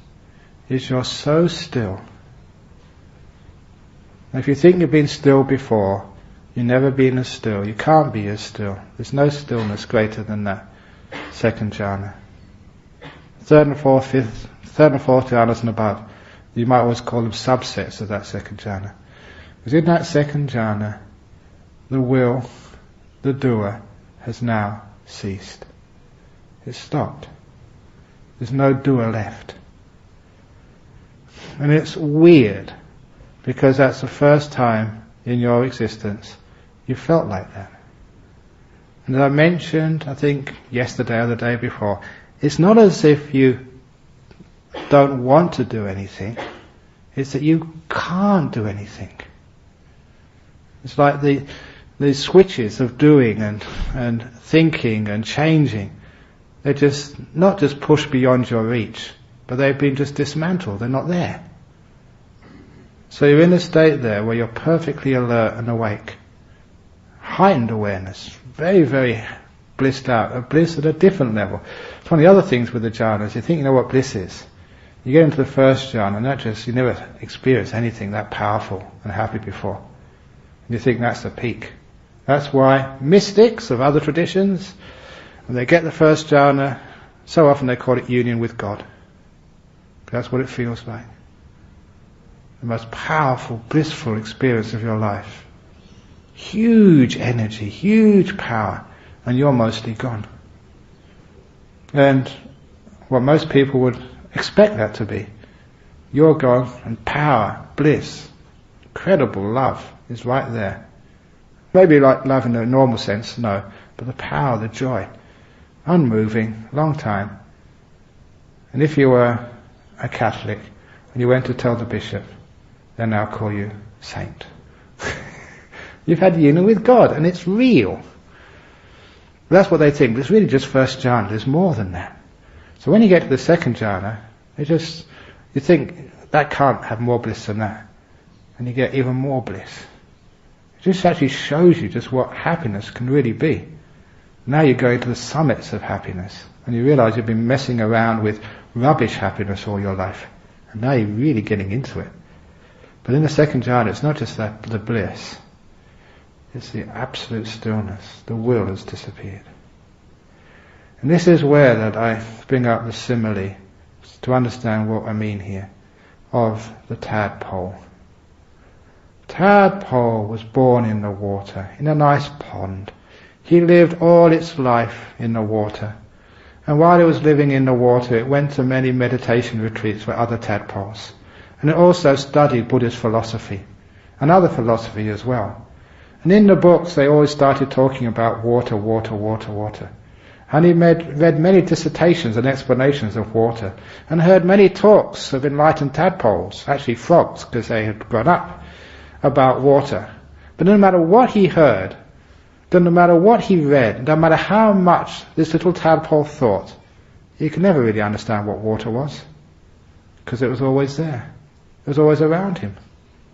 Is you're so still. If you think you've been still before, you've never been as still. You can't be as still. There's no stillness greater than that second jhana. Third and fourth jhanas and above, you might always call them subsets of that second jhana. Because in that second jhana, the will, the doer, has now ceased. It's stopped. There's no doer left. And it's weird, because that's the first time in your existence you felt like that. And as I mentioned, I think yesterday or the day before, it's not as if you don't want to do anything, it's that you can't do anything. It's like the switches of doing and thinking and changing, they're just not just pushed beyond your reach, but they've been just dismantled, they're not there. So you're in a state there where you're perfectly alert and awake. Heightened awareness, very, very blissed out, a bliss at a different level. It's one of the other things with the jhanas, you think you know what bliss is. You get into the first jhana and you never experienced anything that powerful and happy before. And you think that's the peak. That's why mystics of other traditions, when they get the first jhana, so often they call it union with God. That's what it feels like. The most powerful, blissful experience of your life. Huge energy, huge power, and you're mostly gone. And what most people would expect that to be, you're gone and power, bliss, incredible love is right there. Maybe like love in the normal sense, no, but the power, the joy, unmoving, long time. And if you were a Catholic and you went to tell the bishop, they'll now call you saint. You've had union with God, and it's real. That's what they think, but it's really just first jhana, there's more than that. So when you get to the second jhana, you think that can't have more bliss than that. And you get even more bliss. It just actually shows you just what happiness can really be. Now you go into the summits of happiness, and you realise you've been messing around with rubbish happiness all your life. And now you're really getting into it. But in the second jhana, it's not just that the bliss. It's the absolute stillness. The will has disappeared. And this is where that I bring up the simile to understand what I mean here of the tadpole. Tadpole was born in the water, in a nice pond. He lived all its life in the water. And while it was living in the water, it went to many meditation retreats with other tadpoles. And it also studied Buddhist philosophy. another philosophy as well. And in the books they always started talking about water, water, water, water. And he read many dissertations and explanations of water, and heard many talks of enlightened tadpoles, actually frogs, because they had grown up, about water. But no matter what he heard, no matter what he read, no matter how much this little tadpole thought, he could never really understand what water was, because it was always there. It was always around him.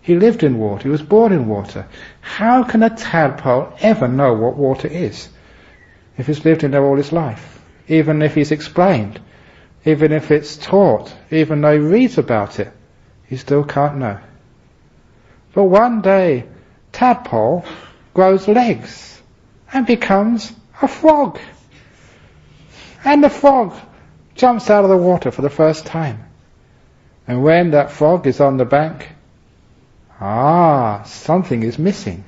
He lived in water, he was born in water. How can a tadpole ever know what water is if he's lived in there all his life? Even if he's explained, even if it's taught, even though he reads about it, he still can't know. But one day, tadpole grows legs and becomes a frog. And the frog jumps out of the water for the first time. And when that frog is on the bank, something is missing.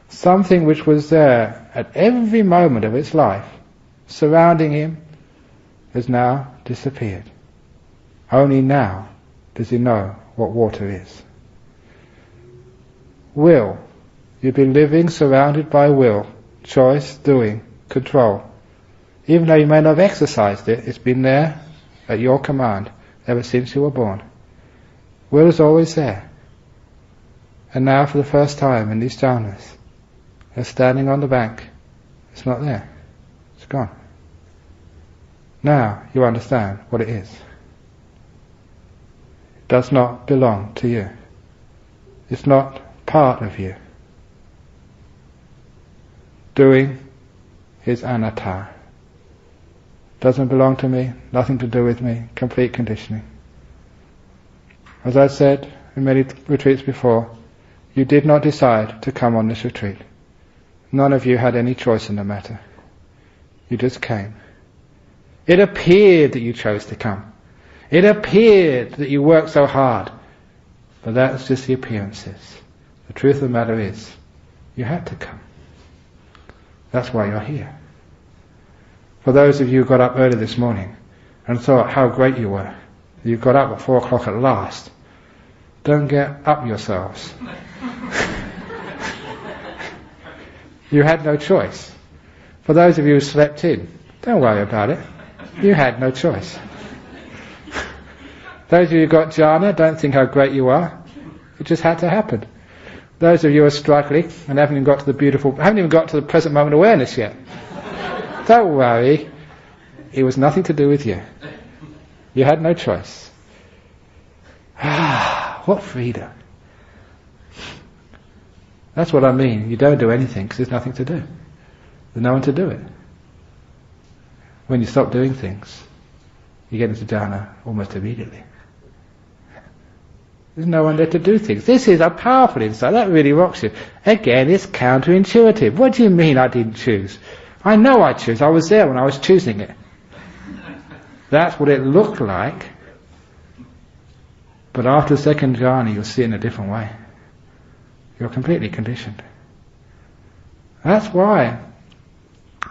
Something which was there at every moment of its life, surrounding him, has now disappeared. Only now does he know what water is. Will. You've been living surrounded by will, choice, doing, control. Even though you may not have exercised it, it's been there at your command ever since you were born. Will is always there. And now for the first time in these jhanas, you're standing on the bank. It's not there. It's gone. Now you understand what it is. It does not belong to you. It's not part of you. Doing is anatta. Doesn't belong to me, nothing to do with me, complete conditioning. As I said in many retreats before, you did not decide to come on this retreat. None of you had any choice in the matter. You just came. It appeared that you chose to come. It appeared that you worked so hard. But that's just the appearances. The truth of the matter is, you had to come. That's why you're here. For those of you who got up early this morning and thought how great you were, you got up at 4 o'clock at last, don't get up yourselves. You had no choice. For those of you who slept in, don't worry about it. You had no choice. Those of you who got jhana, don't think how great you are. It just had to happen. Those of you who are struggling and haven't even got to the present moment awareness yet, don't worry. It was nothing to do with you. You had no choice. What freedom. That's what I mean. You don't do anything because there's nothing to do. There's no one to do it. When you stop doing things, you get into jhana almost immediately. There's no one there to do things. This is a powerful insight. That really rocks you. Again, it's counterintuitive. What do you mean I didn't choose? I know I choose. I was there when I was choosing it. That's what it looked like. But after the second jhana, you'll see it in a different way. You're completely conditioned. That's why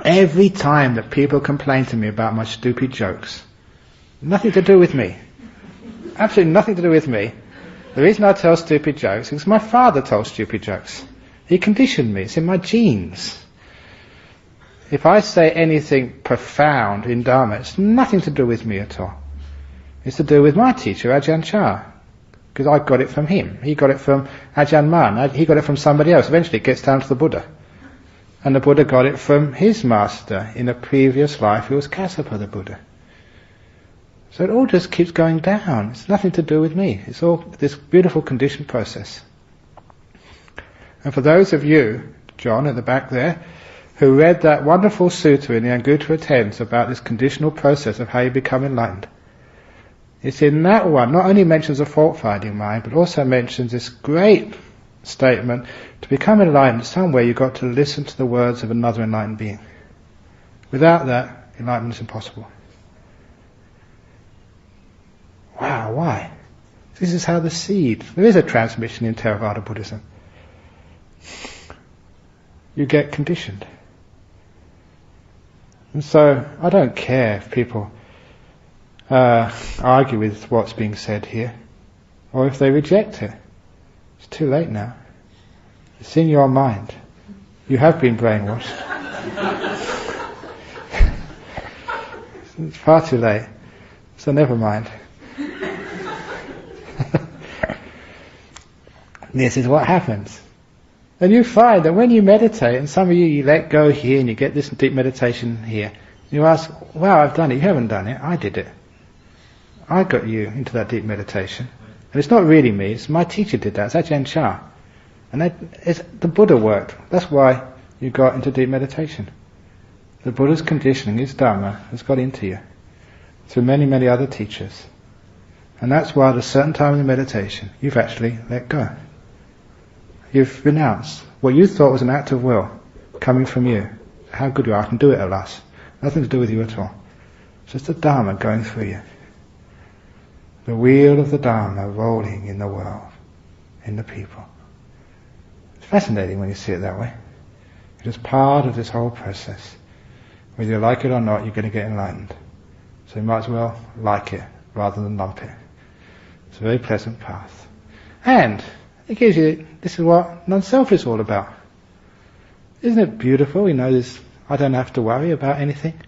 every time that people complain to me about my stupid jokes, nothing to do with me. Absolutely nothing to do with me. The reason I tell stupid jokes is because my father told stupid jokes. He conditioned me. It's in my genes. If I say anything profound in Dharma, it's nothing to do with me at all. It's to do with my teacher, Ajahn Chah. Because I got it from him. He got it from Ajahn Brahm. He got it from somebody else. Eventually it gets down to the Buddha. And the Buddha got it from his master. In a previous life he was Kassapa the Buddha. So it all just keeps going down. It's nothing to do with me. It's all this beautiful conditioned process. And for those of you, John at the back there, who read that wonderful sutta in the Anguttara Tenth about this conditional process of how you become enlightened, it's in that one, not only mentions a fault-finding mind, but also mentions this great statement, to become enlightened, somewhere you've got to listen to the words of another enlightened being. Without that, enlightenment is impossible. Wow, why? This is how the seed, there is a transmission in Theravada Buddhism. You get conditioned. And so, I don't care if people argue with what's being said here, or if they reject it. It's too late now. It's in your mind. You have been brainwashed. It's far too late. So never mind. This is what happens. And you find that when you meditate, and some of you let go here and you get this deep meditation here, you ask, wow, I've done it. You haven't done it. I did it. I got you into that deep meditation. And it's not really me. It's my teacher did that. It's Ajahn Brahm. And the Buddha worked. That's why you got into deep meditation. The Buddha's conditioning, his Dharma, has got into you. Through many, many other teachers. And that's why at a certain time in the meditation, you've actually let go. You've renounced what you thought was an act of will coming from you. How good you are, I can do it at last. Nothing to do with you at all. It's just the Dharma going through you. The wheel of the Dharma rolling in the world, in the people. It's fascinating when you see it that way. It is part of this whole process. Whether you like it or not, you're going to get enlightened. So you might as well like it rather than lump it. It's a very pleasant path. And it gives you, this is what non-self is all about. Isn't it beautiful? You know, I don't have to worry about anything.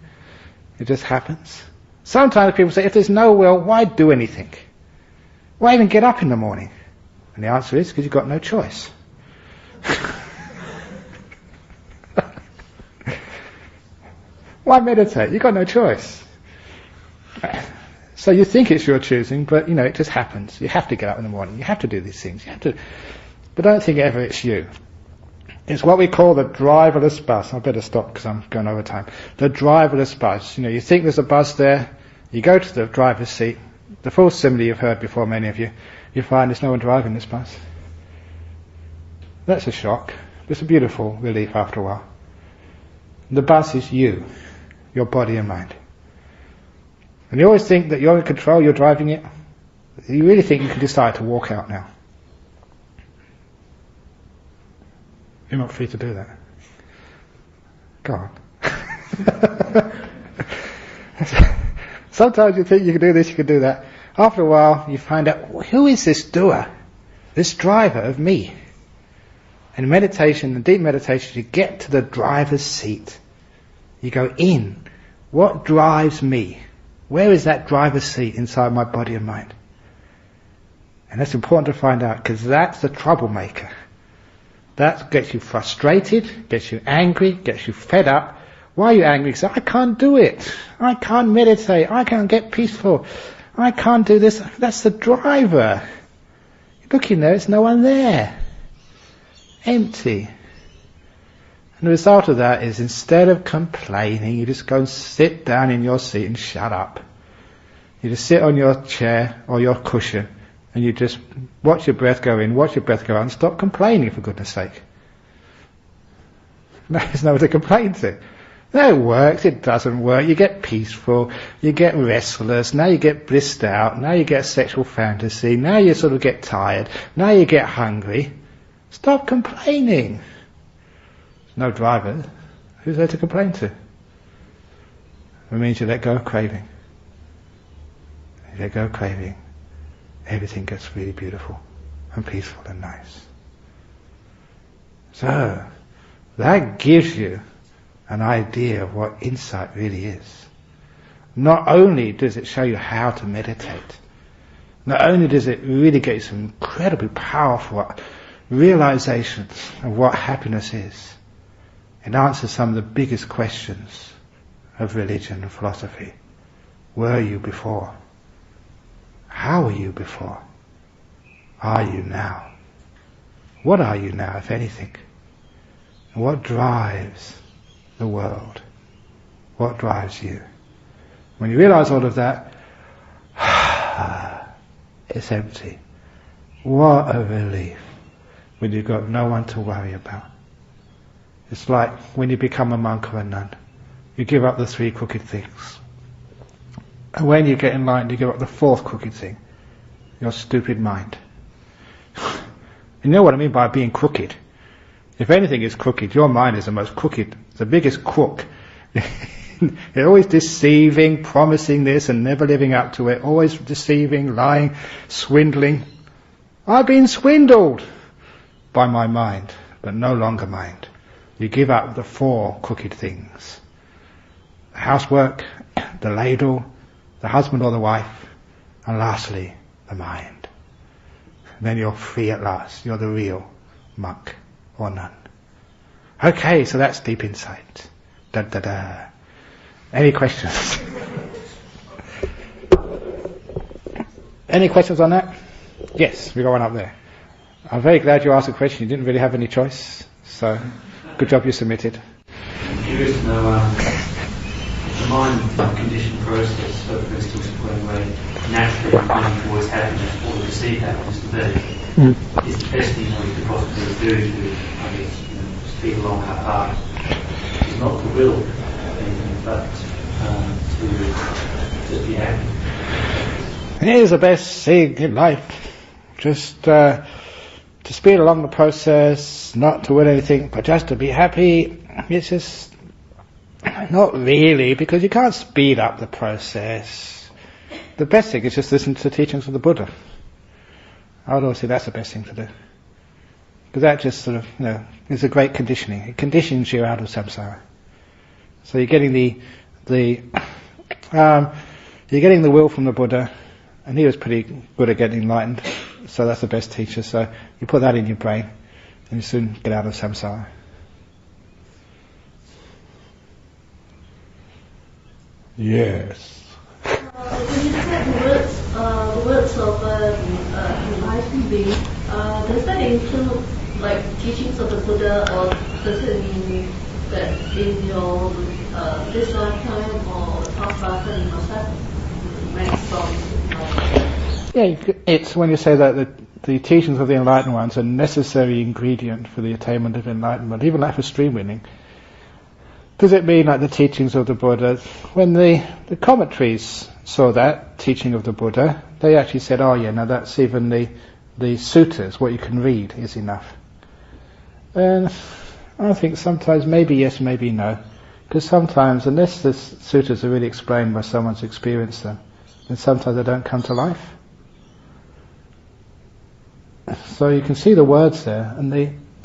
It just happens. Sometimes people say, if there's no will, why do anything? Why even get up in the morning? And the answer is, because you've got no choice. Why meditate? You've got no choice. So you think it's your choosing, but it just happens. You have to get up in the morning. You have to do these things. You have to, but don't think ever it's you. It's what we call the driverless bus. I better stop because I'm going over time. The driverless bus. You think there's a bus there. You go to the driver's seat. The full simile you've heard before, many of you. You find there's no one driving this bus. That's a shock. It's a beautiful relief after a while. The bus is you, your body and mind. And you always think that you're in control, you're driving it. You really think you can decide to walk out now. You're not free to do that. Go on. Sometimes you think you can do this, you can do that. After a while, you find out, who is this doer? This driver of me? And meditation, deep meditation, you get to the driver's seat. You go in. What drives me? Where is that driver's seat inside my body and mind? And that's important to find out, because that's the troublemaker. That gets you frustrated, gets you angry, gets you fed up. Why are you angry? Because I can't do it. I can't meditate. I can't get peaceful. I can't do this. That's the driver. You look in there, there's no one there. Empty. And the result of that is, instead of complaining, you just go and sit down in your seat and shut up. You just sit on your chair or your cushion and you just watch your breath go in, watch your breath go out, and stop complaining, for goodness sake. There's no one to complain to. No, it works, it doesn't work, you get peaceful, you get restless, now you get blissed out, now you get sexual fantasy, now you sort of get tired, now you get hungry. Stop complaining. No driver. Who's there to complain to? It means you let go of craving. You let go of craving, everything gets really beautiful and peaceful and nice. So, that gives you an idea of what insight really is. Not only does it show you how to meditate, not only does it really get you some incredibly powerful realizations of what happiness is, it answers some of the biggest questions of religion and philosophy. Were you before? How were you before? Are you now? What are you now, if anything? And what drives the world? What drives you? When you realize all of that, it's empty. What a relief when you've got no one to worry about. It's like when you become a monk or a nun. You give up the 3 crooked things. And when you get enlightened, you give up the 4th crooked thing. Your stupid mind. You know what I mean by being crooked? If anything is crooked, your mind is the most crooked, the biggest crook. You're always deceiving, promising this and never living up to it, always deceiving, lying, swindling. I've been swindled. by my mind, but no longer mind. You give up the 4 crooked things. The housework, the ladle, the husband or the wife, and lastly, the mind. Then you're free at last. You're the real monk or nun. Okay, so that's deep insight. Da da da. Any questions? Any questions on that? Yes, we got one up there. I'm very glad you asked a question. You didn't really have any choice, so good job you submitted. I'm curious to know the mind conditioned process, so for instance, when we're naturally inclined towards happiness or receive happiness today, is the best thing that we could possibly do to, I guess, speed along our path, is not to will anything, but to just be happy. It is the best thing in life. Just to speed along the process, not to win anything, but just to be happy. It's just not really, because you can't speed up the process. The best thing is just listen to the teachings of the Buddha. I would always say that's the best thing to do, because that just sort of, is a great conditioning. It conditions you out of samsara. So you're getting you're getting the will from the Buddha, and he was pretty good at getting enlightened. So that's the best teacher. So you put that in your brain, and you soon get out of samsara. Yes. When you said the words of enlightened being, does that include like teachings of the Buddha, or does it mean that in your this lifetime or past lifetime you must have many songs? Yeah, it's when you say that the teachings of the enlightened ones are a necessary ingredient for the attainment of enlightenment, even like for stream winning. Does it mean like the teachings of the Buddha? When the commentaries saw that teaching of the Buddha, they actually said, oh yeah, now that's even the suttas, what you can read is enough. And I think sometimes maybe yes, maybe no. Because sometimes, unless the suttas are really explained by someone who's experienced them, then sometimes they don't come to life. So you can see the words there, and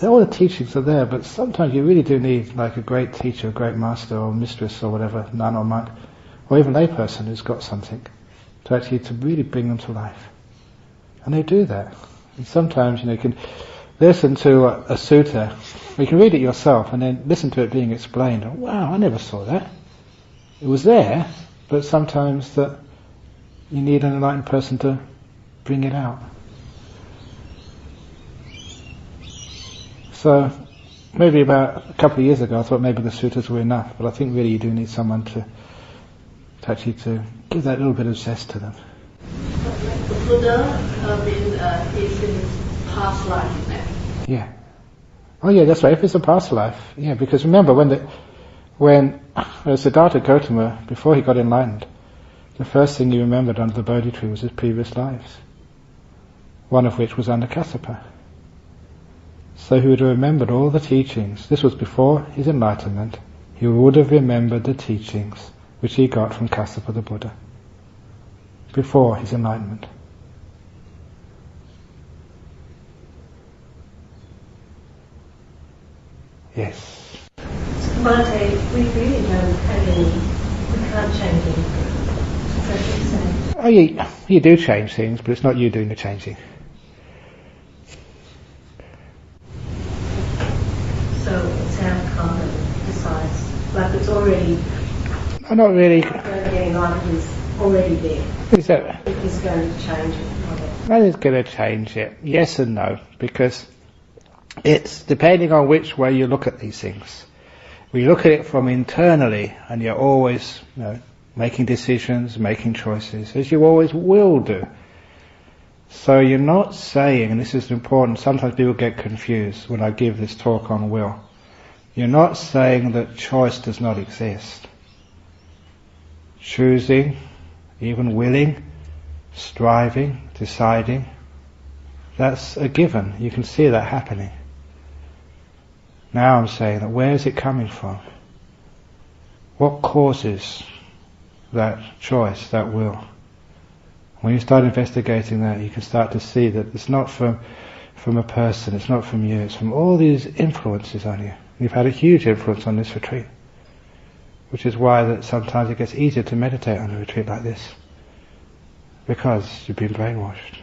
all the teachings are there, but sometimes you really do need like a great teacher, a great master or mistress or whatever, nun or monk, or even layperson who's got something to really bring them to life. And they do that. And sometimes, you can listen to a sutta, or you can read it yourself and then listen to it being explained. Oh, wow, I never saw that. It was there, but sometimes that you need an enlightened person to bring it out. So, maybe about a couple of years ago I thought maybe the suttas were enough, but I think really you do need someone to give that little bit of zest to them. The Buddha is in his past life. Yeah. Oh yeah, that's right, if it's a past life. Yeah, because remember when Siddhartha Gautama, before he got enlightened, the first thing he remembered under the Bodhi tree was his previous lives. One of which was under Kassapa. So he would have remembered all the teachings. This was before his enlightenment. He would have remembered the teachings which he got from Kassapa the Buddha. Before his enlightenment. Yes. Bhante, we really don't have any, we can't change anything. Is that what you're saying? Oh, you do change things, but it's not you doing the changing. So it's our karma that decides, like it's already... I'm not really... Getting light is already there. Is that... It's going to change it. That is going to change it. Yes and no, because it's depending on which way you look at these things. When you look at it from internally, and you're always, making decisions, making choices, as you always will do. So you're not saying, and this is important, sometimes people get confused when I give this talk on will. You're not saying that choice does not exist. Choosing, even willing, striving, deciding, that's a given. You can see that happening. Now I'm saying that where is it coming from? What causes that choice, that will? When you start investigating that, you can start to see that it's not from from a person, it's not from you, it's from all these influences on you. You've had a huge influence on this retreat, which is why that sometimes it gets easier to meditate on a retreat like this, because you've been brainwashed,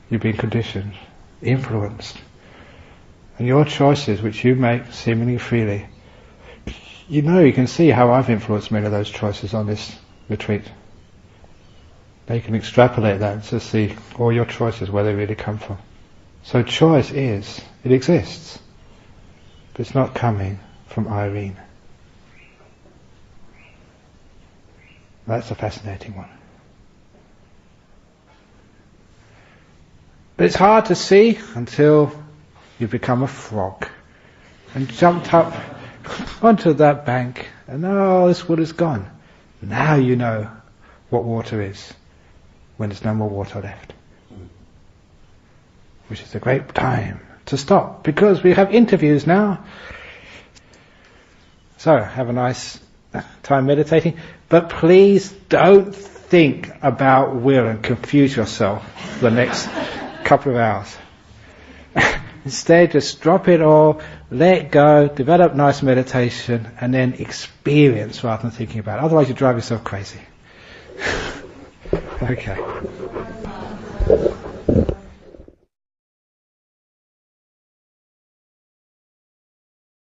you've been conditioned, influenced, and your choices, which you make seemingly freely, you can see how I've influenced many of those choices on this retreat. Now you can extrapolate that to see all your choices, where they really come from. So choice it exists, but it's not coming from Irene. That's a fascinating one. But it's hard to see until you become a frog and jumped up onto that bank and this water's gone. Now you know what water is when there's no more water left. Which is a great time to stop, because we have interviews now. So, have a nice time meditating, but please don't think about will and confuse yourself for the next couple of hours. Instead, just drop it all, let it go, develop nice meditation, and then experience rather than thinking about it. Otherwise you drive yourself crazy. Okay.